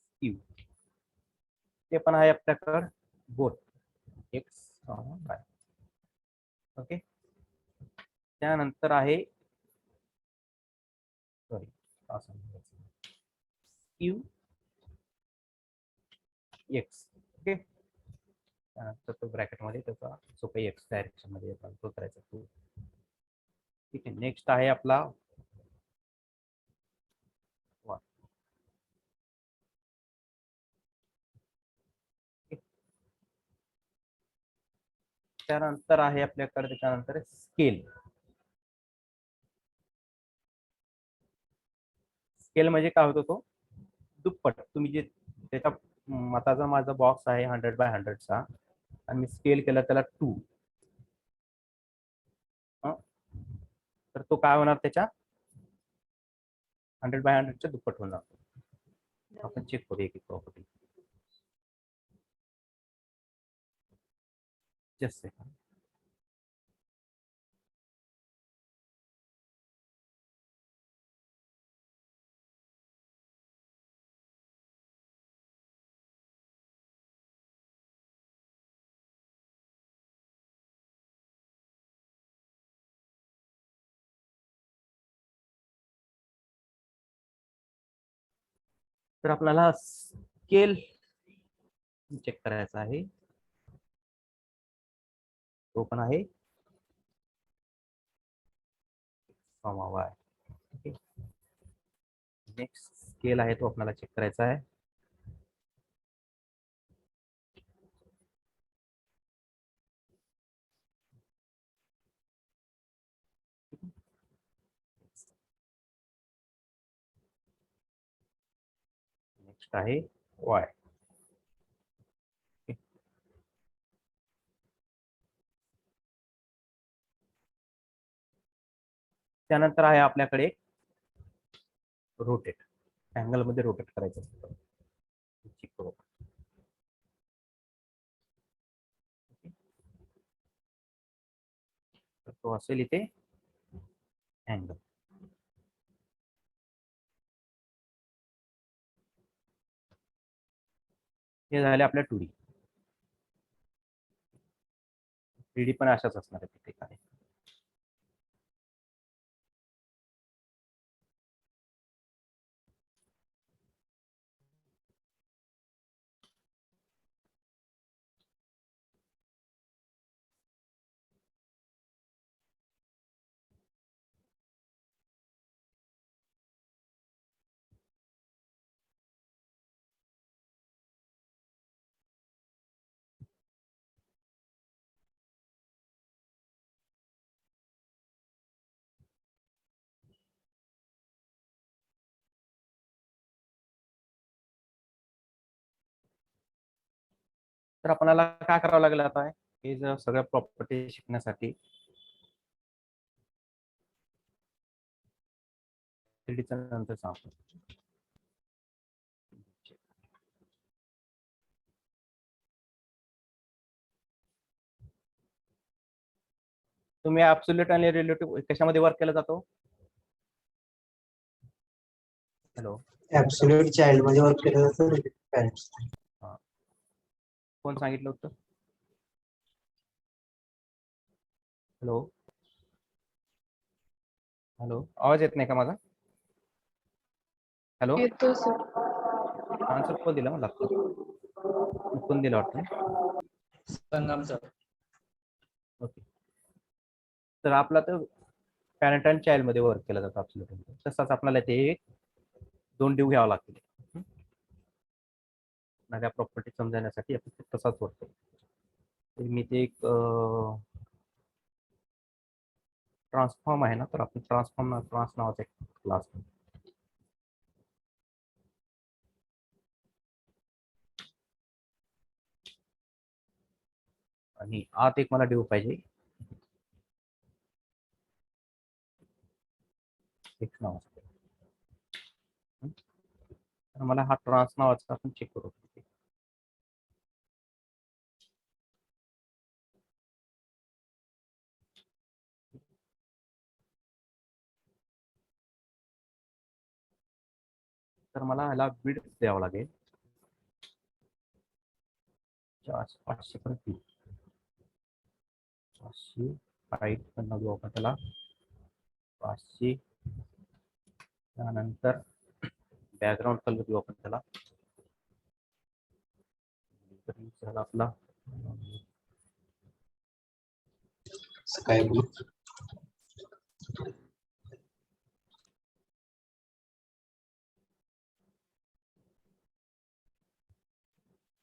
स्क्यू ते पण आहे आपल्याकडे बोथ एक्स वाय. ओके. त्यानंतर आहे सॉरी स्क्यू एक्स. ओके. त्यानंतर तो ब्रॅकेट मध्ये त्याचा जो काही एक्स डायरेक्शन मध्ये येतो तो करायचा तो. ठीक आहे. नेक्स्ट आहे आपला वाय. त्यानंतर आहे आपल्याकडे त्याच्यानंतर स्केल. स्केल म्हणजे काय होतो तो दुप्पट. तुम्ही जे त्याचा मताचा माझा बॉक्स आहे 100x100चा आणि मी स्केल केला त्याला 2, तर तो काय होणार त्याच्या 100x100च्या दुप्पट होणार. आपण चेक करूया एक प्रॉपर्टी. जस्ट तर आपल्याला स्केल चेक करायचा आहे. तो पण आहे y. नेक्स्ट स्केल आहे तो आपल्याला चेक करायचा आहे. नेक्स्ट आहे y. त्यानंतर आहे आपल्याकडे रोटेट. अँगल मध्ये रोटेट करायचं असतं. चेक करू. तर तो असेल इथे अँगल. हे झाले आपल्या 2D. 3D पण अशाच असणार आहे तिथे काय. तर आपल्याला काय करावं लागेल आता हे जर सगळ्या प्रॉपर्टी शिकण्यासाठी 3D चा नंतर सांगतो. तुम्ही ऍब्सोल्यूट आणि रिलेटिव्ह कशामध्ये वर्क केला जातो? हॅलो, ऍब्सोल्यूट चाइल्ड मध्ये वर्क केलं जातं पॅरेंट्स. कोण सांगितलं होतं? हॅलो हॅलो, आवाज येत नाही का माझा? हॅलो, येतो सर. आन्सर कोण दिला मला? कोण दिला वाटतं? संगम सर. ओके. तर आपला तर पॅरेंट आणि चाइल्ड मध्ये वर्क केला जातो ऍब्सोल्यूट. तसाच आपल्याला ते 2 डिव घ्यावा लागतील. नव्या प्रॉपर्टी समजण्यासाठी आपण तसाच वर्क करतो. तर मी ते एक ट्रान्सफॉर्म आहे ना, तर आपण ट्रान्स नावाचा एक क्लास. आणि आत एक मला डिव पाहिजे एक्स नावाचा. तर मला हा ट्रान्स नावाचा आपण चेक करू. तर मला ह्याला बिड द्यावं लागेल 500 पण 500 हाईट पण देऊ आपण त्याला 500. त्यानंतर बॅकग्राऊंड कलर देऊ आपण त्याला. झाला आपला स्काय ब्लू.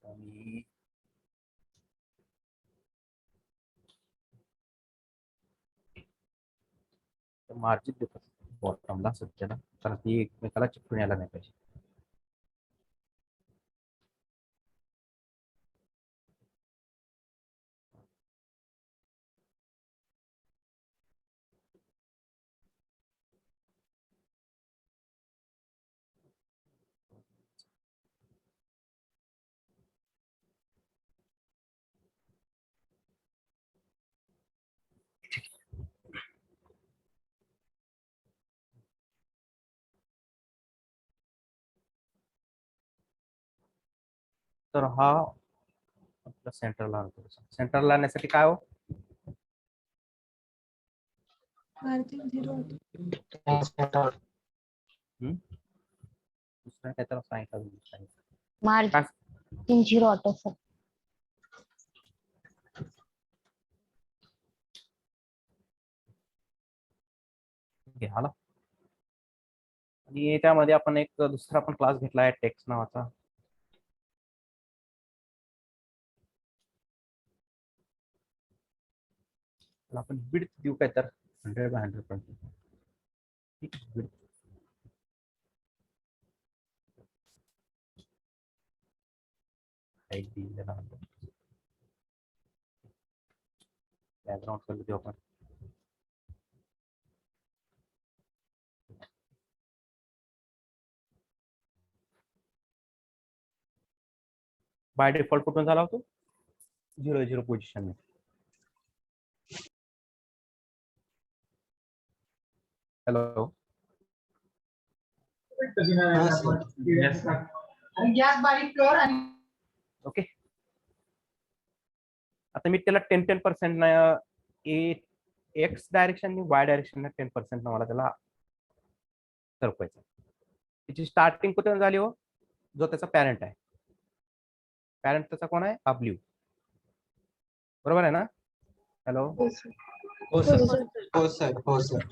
आणि मार्जिन देतो. बॉटमला सध्याला, कारण ती एकमेकाला चिकटून यायला नाही पाहिजे. तर हा आपला सेंटरला आणतो. सेंटरला आणण्यासाठी काय हो, दुसरा काय तर सांगितलं. Margin 0 auto sir. आला. आणि त्यामध्ये आपण एक दुसरा पण क्लास घेतला आहे टेक्स्ट नावाचा. आपण विड्थ देऊ काय तर 100 बाय 100 पर्यंत. बॅकग्राउंड कलर देऊ आपण. बाय डिफॉल्ट कुठून झाला होतो 0 पोझिशन में. Hello, okay. आता मी त्याला 10% एक्स डायरेक्शन आणि वाय डायरेक्शन 10% मला त्याला सरकवायचं. त्याची स्टार्टिंग कुठून झाली हो, जो त्याचा पॅरेंट आहे. पॅरेंट त्याचा कोण आहे, हा ब्ल्यू, बरोबर आहे ना. हॅलो, हो सर. हो सर. हो सर. हो सर.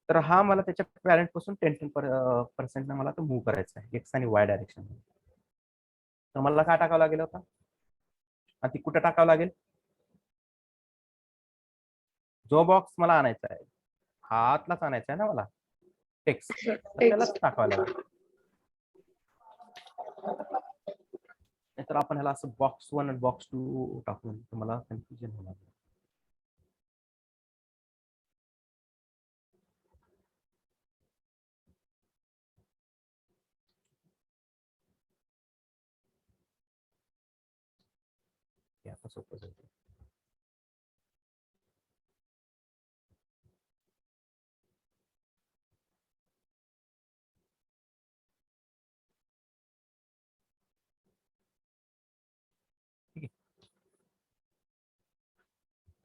तर हा मला त्याच्या पॅरेंट पासून 10% मला तो मूव्ह करायचा आहे एक्स आणि वाय डायरेक्शन. तर मला काय टाकावं लागेल होता, आणि ती कुठे टाकावं लागेल, जो बॉक्स मला आणायचा आहे हातलाच आणायचा आहे ना मला टेक्स्ट, त्यालाच टाकावं लागेल. नाहीतर आपण ह्याला असं बॉक्स 1 आणि बॉक्स 2 टाकून तुम्हाला कन्फ्युजन होणार. आता सोपं जाईल.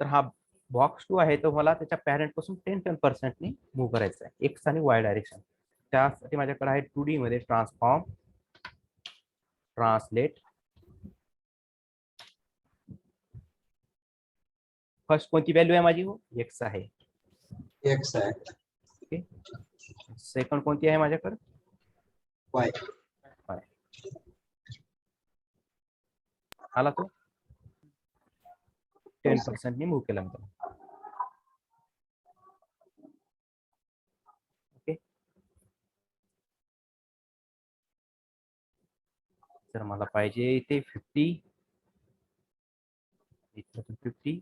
तर हा बॉक्स 2 आहे तो मला त्याच्या पॅरेंट पासून 10% मूव्ह करायचा आहे एक्स आणि वाय डायरेक्शन. त्यासाठी माझ्याकडे आहे 2D मध्ये ट्रान्सफॉर्म, ट्रान्सलेट. फर्स्ट कोणती व्हॅल्यू आहे माझी हो, एक्स आहे. एक्स आहे. ओके. सेकंड कोणती आहे माझ्याकडे, वाय. आला तो 10% मूव्ह केला मी. ओके. तर मला पाहिजे इथे 50, इथे 50.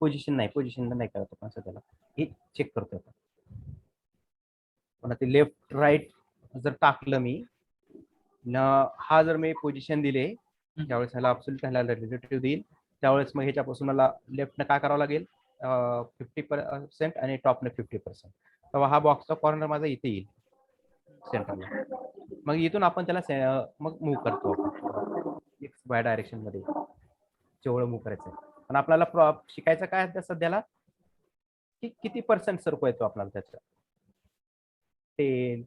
पोझिशन नाही करत आपण सध्याला, हे चेक करतोय आपण. पण ते लेफ्ट राईट जर टाकलं मी हा, जर मी पोझिशन दिले त्यावेळेस ह्याला अब्सोल्यूट ह्याला रिलेटिव्ह देईल, त्यावेळेस मग ह्याच्यापासून मला लेफ्टनं काय करावं लागेल 50% आणि टॉपने 50%. तेव्हा हा बॉक्सचा कॉर्नर माझा इथे येईल सेंटरला. मग इथून आपण त्याला मग मूव्ह करतो आपण एक्स वाय डायरेक्शन मध्ये जेवढं मूव्ह करायचं आहे. पण आपल्याला शिकायचं काय आहे सध्याला, की किती % सरकवायचो आपल्याला त्याचं 10,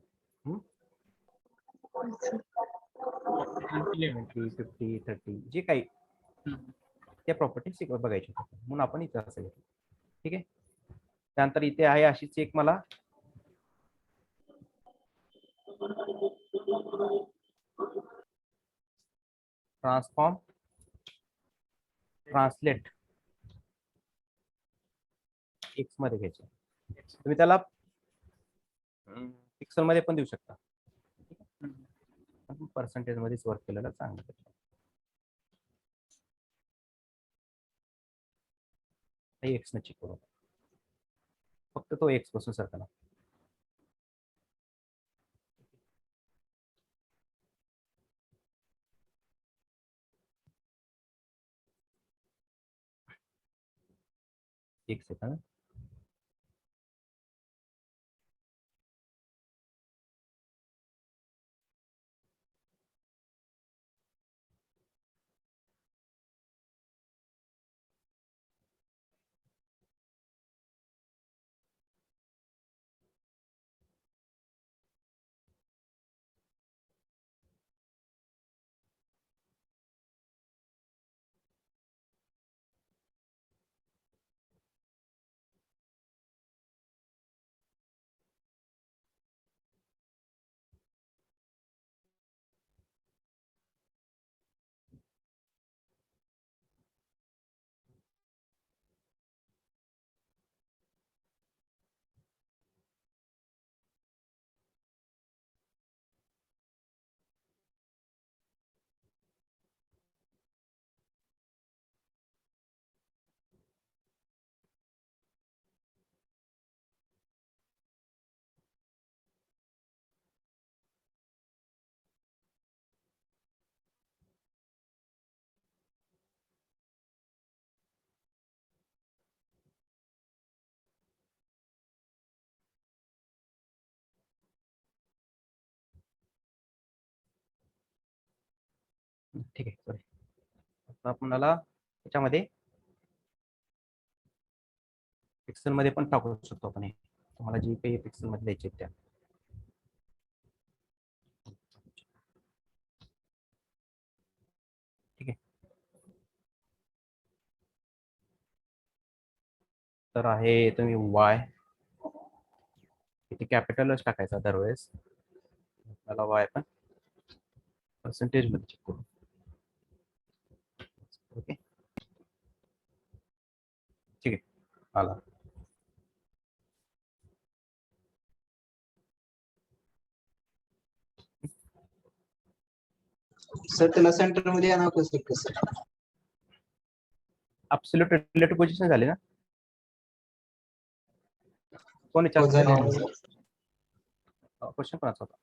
20, 50, 30 जे काही त्या प्रॉपर्टी बघायची होती म्हणून आपण इथं असं घेतलं. ठीक आहे. त्यानंतर इथे आहे अशीच एक मला ट्रान्सफॉर्म ट्रान्सलेट एक्स मध्ये घ्यायचे. तुम्ही त्याला पिक्सल मध्ये पण देऊ शकता. पर्सेंटेज मध्येच वर्क केलेलं चांगलं. एक्स न चेक करू, फक्त तो एक्स पासून सरकला. एक सेकंड. ठीक आहे. सॉरी, आता आपल्याला त्याच्यामध्ये पिक्सल मध्ये पण टाकू शकतो आपण. हे तुम्हाला जी काही पिक्सल मध्ये द्यायचे त्या. ठीक आहे. तर आहे तुम्ही वाय इथे कॅपिटलच टाकायचा दरवेळेस. मला वाय पण पर्सेंटेज मध्ये चेक करू. ओके, ठीक आहे. आला. सर त्याला सेंटर मध्ये आणावं कसं? ॲब्सोल्यूट रिलेटिव्ह पोझिशन झाली ना? कोण हो, झाले विचारलं? ना सर. क्वेश्चन कोणाचा होता?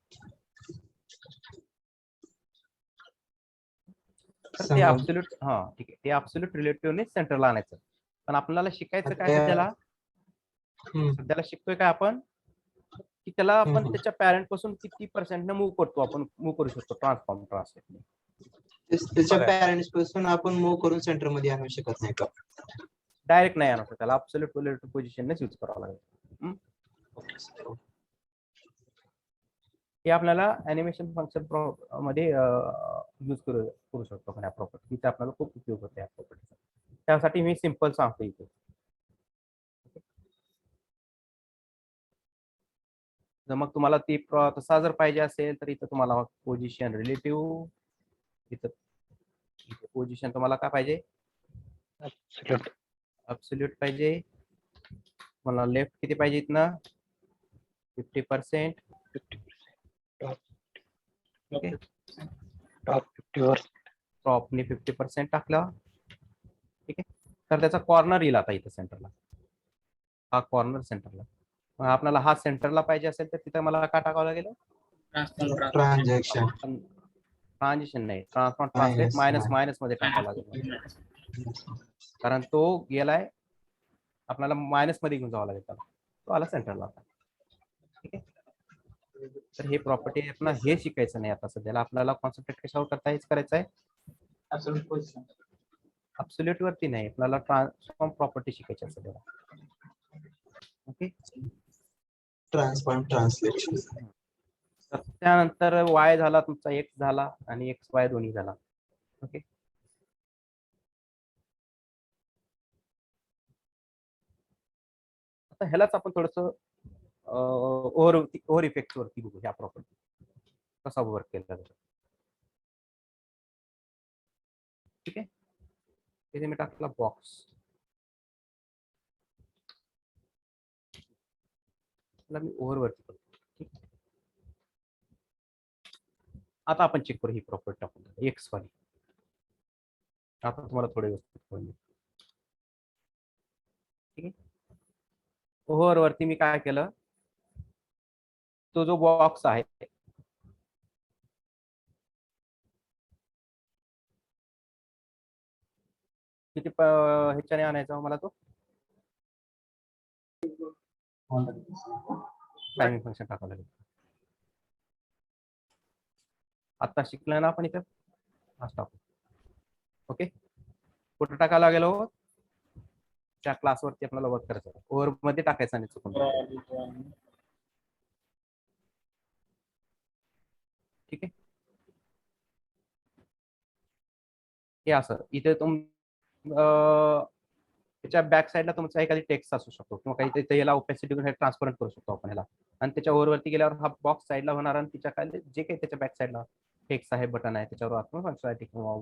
तर ते ॲब्सोल्यूट, ठीक आहे, ते ॲब्सोल्यूट रिलेटिव्हने सेंटरला आणायचं. पण आपल्याला शिकायचं काय सध्याला? सध्याला शिकतोय काय आपण की त्याला आपण त्याच्या पॅरेंट पासून किती पर्सेंटने मूव्ह करतो, आपण मूव्ह करू शकतो ट्रान्सफॉर्म ट्रान्सलेट. त्याच्या पॅरेंट्स पासून आपण मूव्ह करून सेंटर मध्ये आणू शकत नाही का? डायरेक्ट नाही आणू शकत, त्याला ॲब्सोल्यूट रिलेटिव्ह पोझिशननेच यूज करावं लागेल. हे आपल्याला ॲनिमेशन फंक्शन मध्ये यूज करू शकतो आपण या प्रॉपर्टी. तिथे आपल्याला खूप उपयोग होतो या प्रॉपर्टीचा. त्यासाठी मी सिंपल सांगतो इथे. जर मग तुम्हाला ती तसा जर पाहिजे असेल तर इथं तुम्हाला पोझिशन रिलेटिव्ह, इथं पोझिशन तुम्हाला काय पाहिजे? ॲब्सोल्यूट पाहिजे. मला लेफ्ट किती पाहिजे इथनं? 50%. ओके, टॉपने 50% टाकलं. ठीक आहे. तर त्याचा कॉर्नर येईल आता इथं सेंटरला. हा कॉर्नर सेंटरला. मग आपल्याला हा सेंटरला पाहिजे असेल तर तिथं मला काय टाकावं लागेल? ट्रान्झॅक्शन ट्रान्झिशन नाही, ट्रान्सफॉर्म ट्रान्सलेट मायनस मायनस मध्ये टाकावं लागेल. कारण तो गेलाय, आपल्याला मायनस मध्ये घेऊन जावं लागेल त्याला. तो आला सेंटरला. ठीक आहे. तर हे प्रॉपर्टी आपण हे शिकायचं नाही आता सध्याला. आपल्याला कॉन्सन्ट्रेट कशावर करता हेच करायचं आहे. ॲब्सोल्यूट वरती नाही, आपल्याला ट्रान्सफॉर्म प्रॉपर्टी शिकायची आहे सध्याला. Okay, transform translation. तर त्यानंतर वाय झाला तुमचा, एक्स झाला आणि एक्स वाय दोन्ही झाला. ओके, आता ह्यालाच आपण थोडस ओव्हर इफेक्ट वरती बघू ह्या प्रॉपर्टी. कसा वर्क केला जातो. ठीक आहे, इथे मी टाकला बॉक्स. मी ओव्हरवरती करतो. ठीक आहे. आता आपण चेक करू ही प्रॉपर्टी टाकून एक्स वाली. आता तुम्हाला थोडे व्यवस्थित कळेल. ठीक आहे, ओव्हरवरती मी काय केलं, तो जो बॉक्स आहे किती ह्याच्याने आणायचा मला तो टायमिंग फंक्शन टाकावं लागेल. आता शिकलं ना आपण इथं टाकू. ओके, कुठं टाकायला लागेल हो, त्या क्लासवरती आपल्याला वर्क करायचं, ओव्हर मध्ये टाकायचं नाही चुकून. ठीक आहे, हे असं इथे त्याच्या बॅक साईडला तुमचा एखादी टेक्स्ट असू शकतो किंवा काही त्याचं याला ओपॅसिटी ट्रान्सपरंट करू शकतो आपण ह्याला. आणि त्याच्या ओव्हरवरती गेल्यावर हा बॉक्स साईडला होणार आणि तिच्या खाली जे काही त्याच्या बॅक साईडला टेक्स्ट आहे, बटन आहे, त्याच्यावर आपण फंक्शनॅलिटी किंवा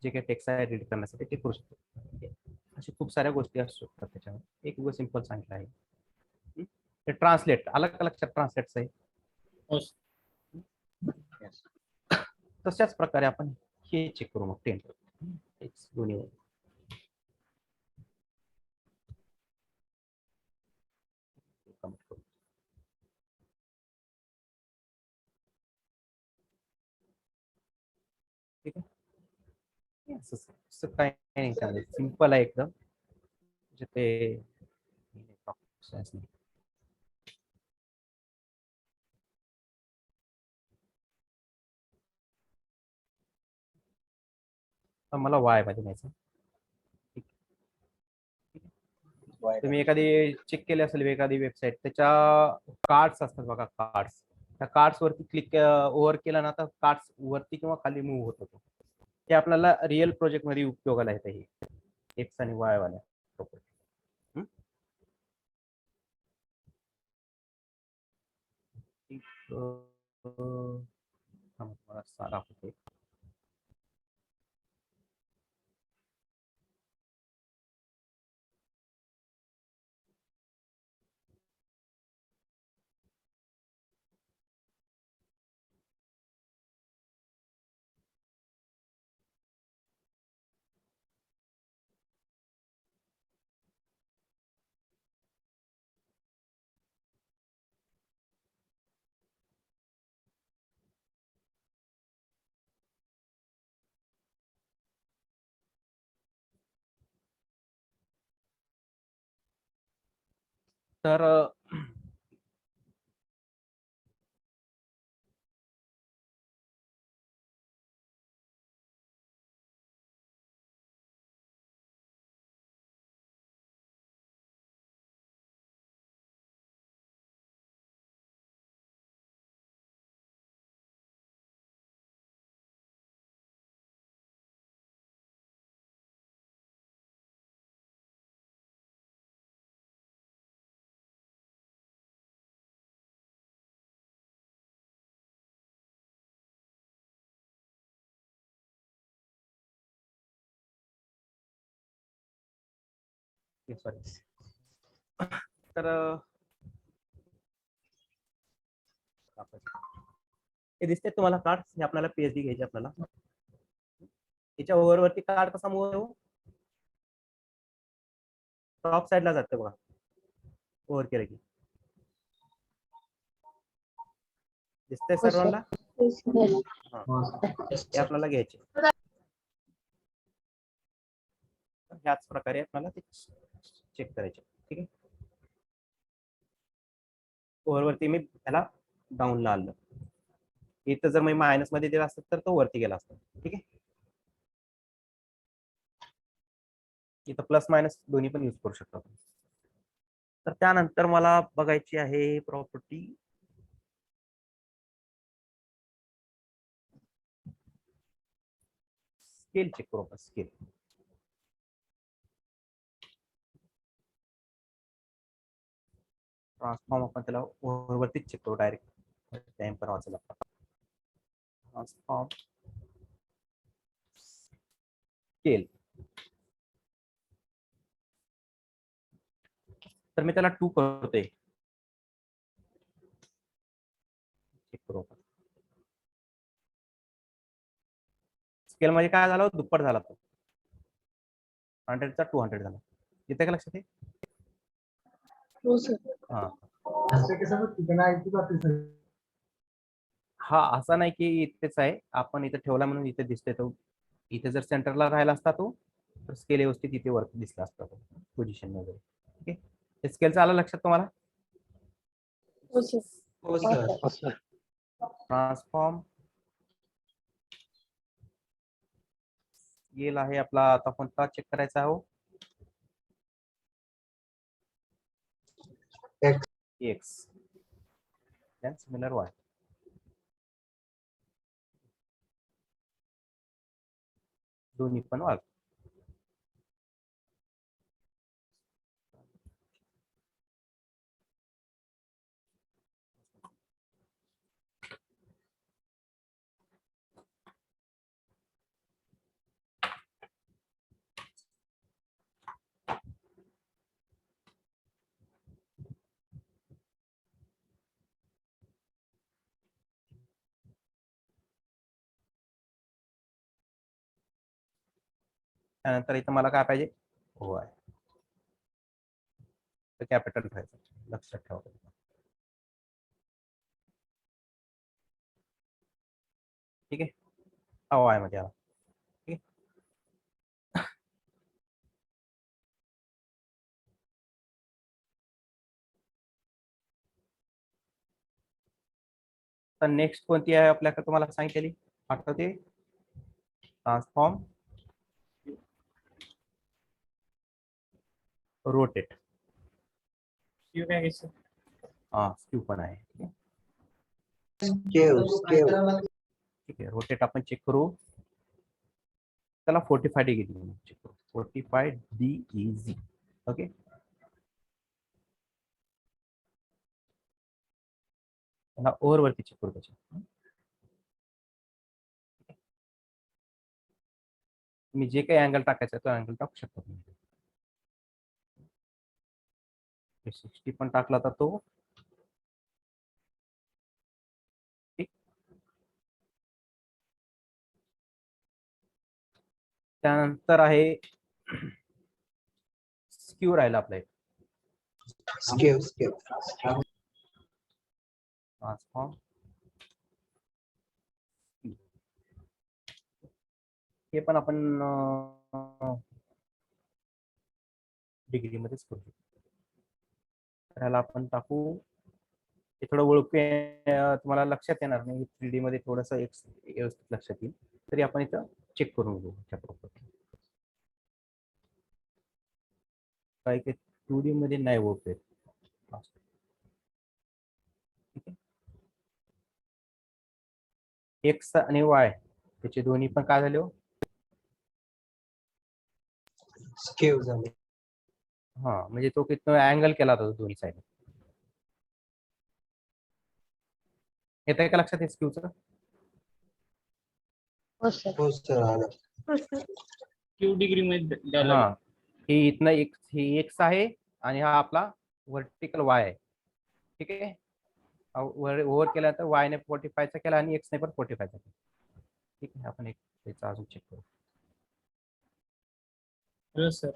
जे काही टेक्स्ट आहे रीड करण्यासाठी ते करू शकतो. अशा खूप साऱ्या गोष्टी असू शकतात त्याच्यावर. एक सिंपल सांगितलं आहे ते ट्रान्सलेट. अलग अलग ट्रान्सलेट्स आहे. तशाच प्रकारे आपण हे चेक करू मग 10 दोन्ही. ठीक आहे, असं काही नाही, चालेल, सिंपल आहे एकदम. म्हणजे ते मला वाय मध्ये न्यायचं. तुम्ही एखादी चेक केली असेल एखादी वेबसाईट, त्याच्या कार्ड्स असतात बघा, कार्ड्स. त्या कार्ड्स वरती क्लिक ओव्हर केला ना तर कार्ड्स वरती किंवा खाली मूव्ह होत होतो. ते आपल्याला रिअल प्रोजेक्ट मध्ये उपयोगाला येतं हे एक्स आणि वाय वाल्या प्रॉपर्टी. दाखवते. तर सॉरी, तर हे दिसते तुम्हाला कार्ड, हे आपल्याला पीएचडी घ्यायचे आपल्याला. याच्या ओव्हरवरती कार्ड कसा मूव्ह होतो, टॉप साईडला जातं बघा ओव्हर केलं की. दिसतंय सर्वांना? हे आपल्याला घ्यायचे. ह्याच प्रकारे आपल्याला ते चेक करायचे. ठीक आहे, ओव्हरवरती मी त्याला डाऊनला आणलं. इथं जर मी मायनस मध्ये दिला असतं तर तो वरती गेला असता. ठीक आहे, इथं प्लस मायनस दोन्ही पण यूज करू शकतो. तर त्यानंतर मला बघायची आहे प्रॉपर्टी स्केल. चेक करू आपण स्केल. ट्रान्सफॉर्म आपण त्याला ओव्हरवरतीच चेक करू डायरेक्ट. टाइम पण वाचला. Transform scale. तर मी त्याला 2 करतोय. चेक करू आपण. स्केल मध्ये काय झालं, दुप्पट झाला तो. 100 चा 200 झाला. येते का लक्षात? हो सर. हा हा असा नाही की इथेच आहे, आपण इथे ठेवला म्हणून इथे दिसतोय तो. इथे जर सेंटरला राहिला असता तो, तर स्केल व्यवस्थित इथे वरती दिसला असता तो पोझिशन वगैरे. ओके, हे स्केलचं आलं लक्षात तुम्हाला? हो सर. हो सर. हो सर. ट्रान्सफॉर्म स्केल आहे आपला. आता कोणता चेक करायचा आहे? X. X then similar y. दोन्ही पण वाढ. त्यानंतर इथं मला काय पाहिजे, हो आहे तर कॅपिटल ठेवायचं, लक्षात ठेवा. ठीक आहे, हा आहे मध्ये आला. ठीक आहे, तर नेक्स्ट कोणती आहे आपल्याकडे तुम्हाला सांगितलेली आठवते? Transform rotate. क्यू काय घ्यायचं? हा स्क्यू पण आहे. ठीक आहे, रोटेट आपण चेक करू. त्याला 45 डिग्री चेक करू. 45 DEZ. ओके, त्याला ओव्हर वरती चेक करू त्याच्या. तुम्ही जे काही अँगल टाकायचा तो अँगल टाकू शकता तुम्ही. 60 पण टाकला तर तो ठीक. त्यानंतर आहे स्क्यू राहिला आपला एक. Scale. ट्रान्सफॉर्म हे पण आपण डिग्री मध्येच करू शकतो. त्याला आपण टाकू, हे थोडं ओळखू तुम्हाला लक्षात येणार नाही. 3D मध्ये थोडस एक व्यवस्थित लक्षात येईल, तरी आपण इथं चेक करून घेऊ. काही काही 2D मध्ये नाही ओळखू येत. एक्स आणि वाय त्याचे दोन्ही पण काय झाले हो? Scale झाले. हा म्हणजे तो किती अँगल केला होता दोन्ही साईड. येत आहे का लक्षात स्क्यूचं? हो सर. हो सर आलं. हो सर. क्यू डिग्री मध्ये द्यावं हा, लागेल. ही इथनं एक ही एक्स आहे आणि हा आपला व्हर्टिकल वाय आहे. ठीक आहे, ओव्हर केला तर वाय ने 45 चा केला आणि एक्स ने पण 45 चा केला. ठीक आहे, आपण एक त्याचा अजून चेक करू. हो सर.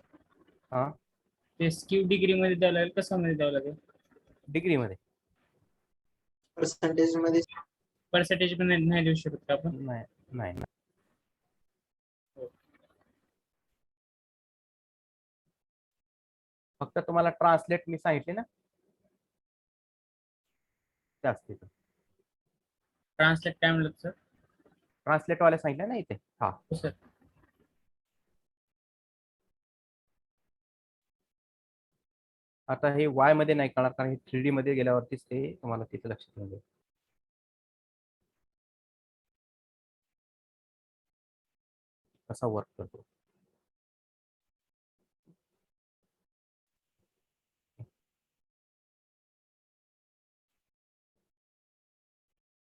हा, ते स्क्यू डिग्री मध्ये द्यावं लागेल, कशामध्ये द्यावं लागेल? डिग्री मध्ये. पर्सेंटेज मध्ये. पर्सेंटेज पण नाही देऊ शकत का आपण? नाही नाही. फक्त तुम्हाला ट्रान्सलेट मी सांगितले ना जास्त. ट्रान्सलेट काय म्हणलं सर? ट्रान्सलेट वाले सांगितले ना इथे. हा हो सर. आता हे वाय मध्ये नाही कळणार, कारण हे 3D मध्ये गेल्यावरतीच ते तुम्हाला तिथे लक्षात येईल कसा वर्क करतो.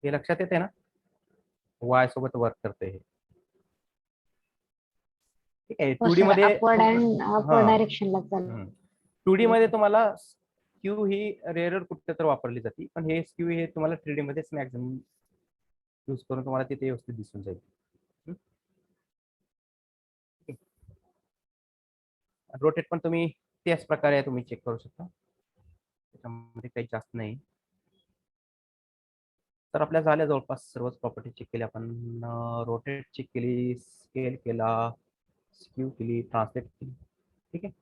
हे लक्षात येते ना? वाय सोबत वर्क करते हे. ठीक आहे. हो 2D सर, मध्ये अपवर्ड अँड अपवर्ड हा. डायरेक्शनला चालू. 2D मध्ये तुम्हाला स्क्यू ही रेअर कुठे तर वापरली जाते, पण हे स्क्यू हे तुम्हाला 3D मध्येच मॅक्झिमम यूज करून तुम्हाला तिथे व्यवस्थित दिसून जाईल. रोटेट पण तुम्ही त्याच प्रकारे तुम्ही चेक करू शकता, त्याच्यामध्ये काही जास्त नाही. तर आपल्या झाल्या जवळपास सर्वच प्रॉपर्टी चेक केली आपण. रोटेट चेक केली, स्केल केला, स्क्यू केली, ट्रान्सलेट केली. ठीक आहे.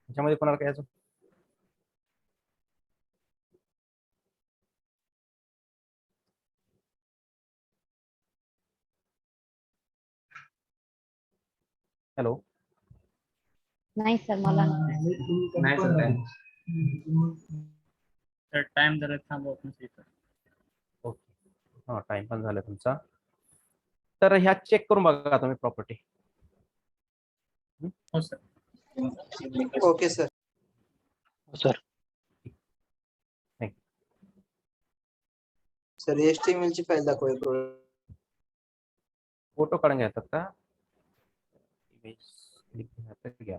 त्याच्यामध्ये कोणाला काय अजून? हॅलो. नाही सर, मला नाही. तर टाइम जरा थांबवा आपण इथं. ओके. हा, टाइम पण झाला तुमचा. तर ह्या चेक करून बघा तुम्ही प्रॉपर्टी. हो sir. Okay sir. Sir sir HTML ची फाईल दाखवा. फोटो काढून घेतात का? इमेज घ्या.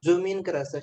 झूम इन करा सर.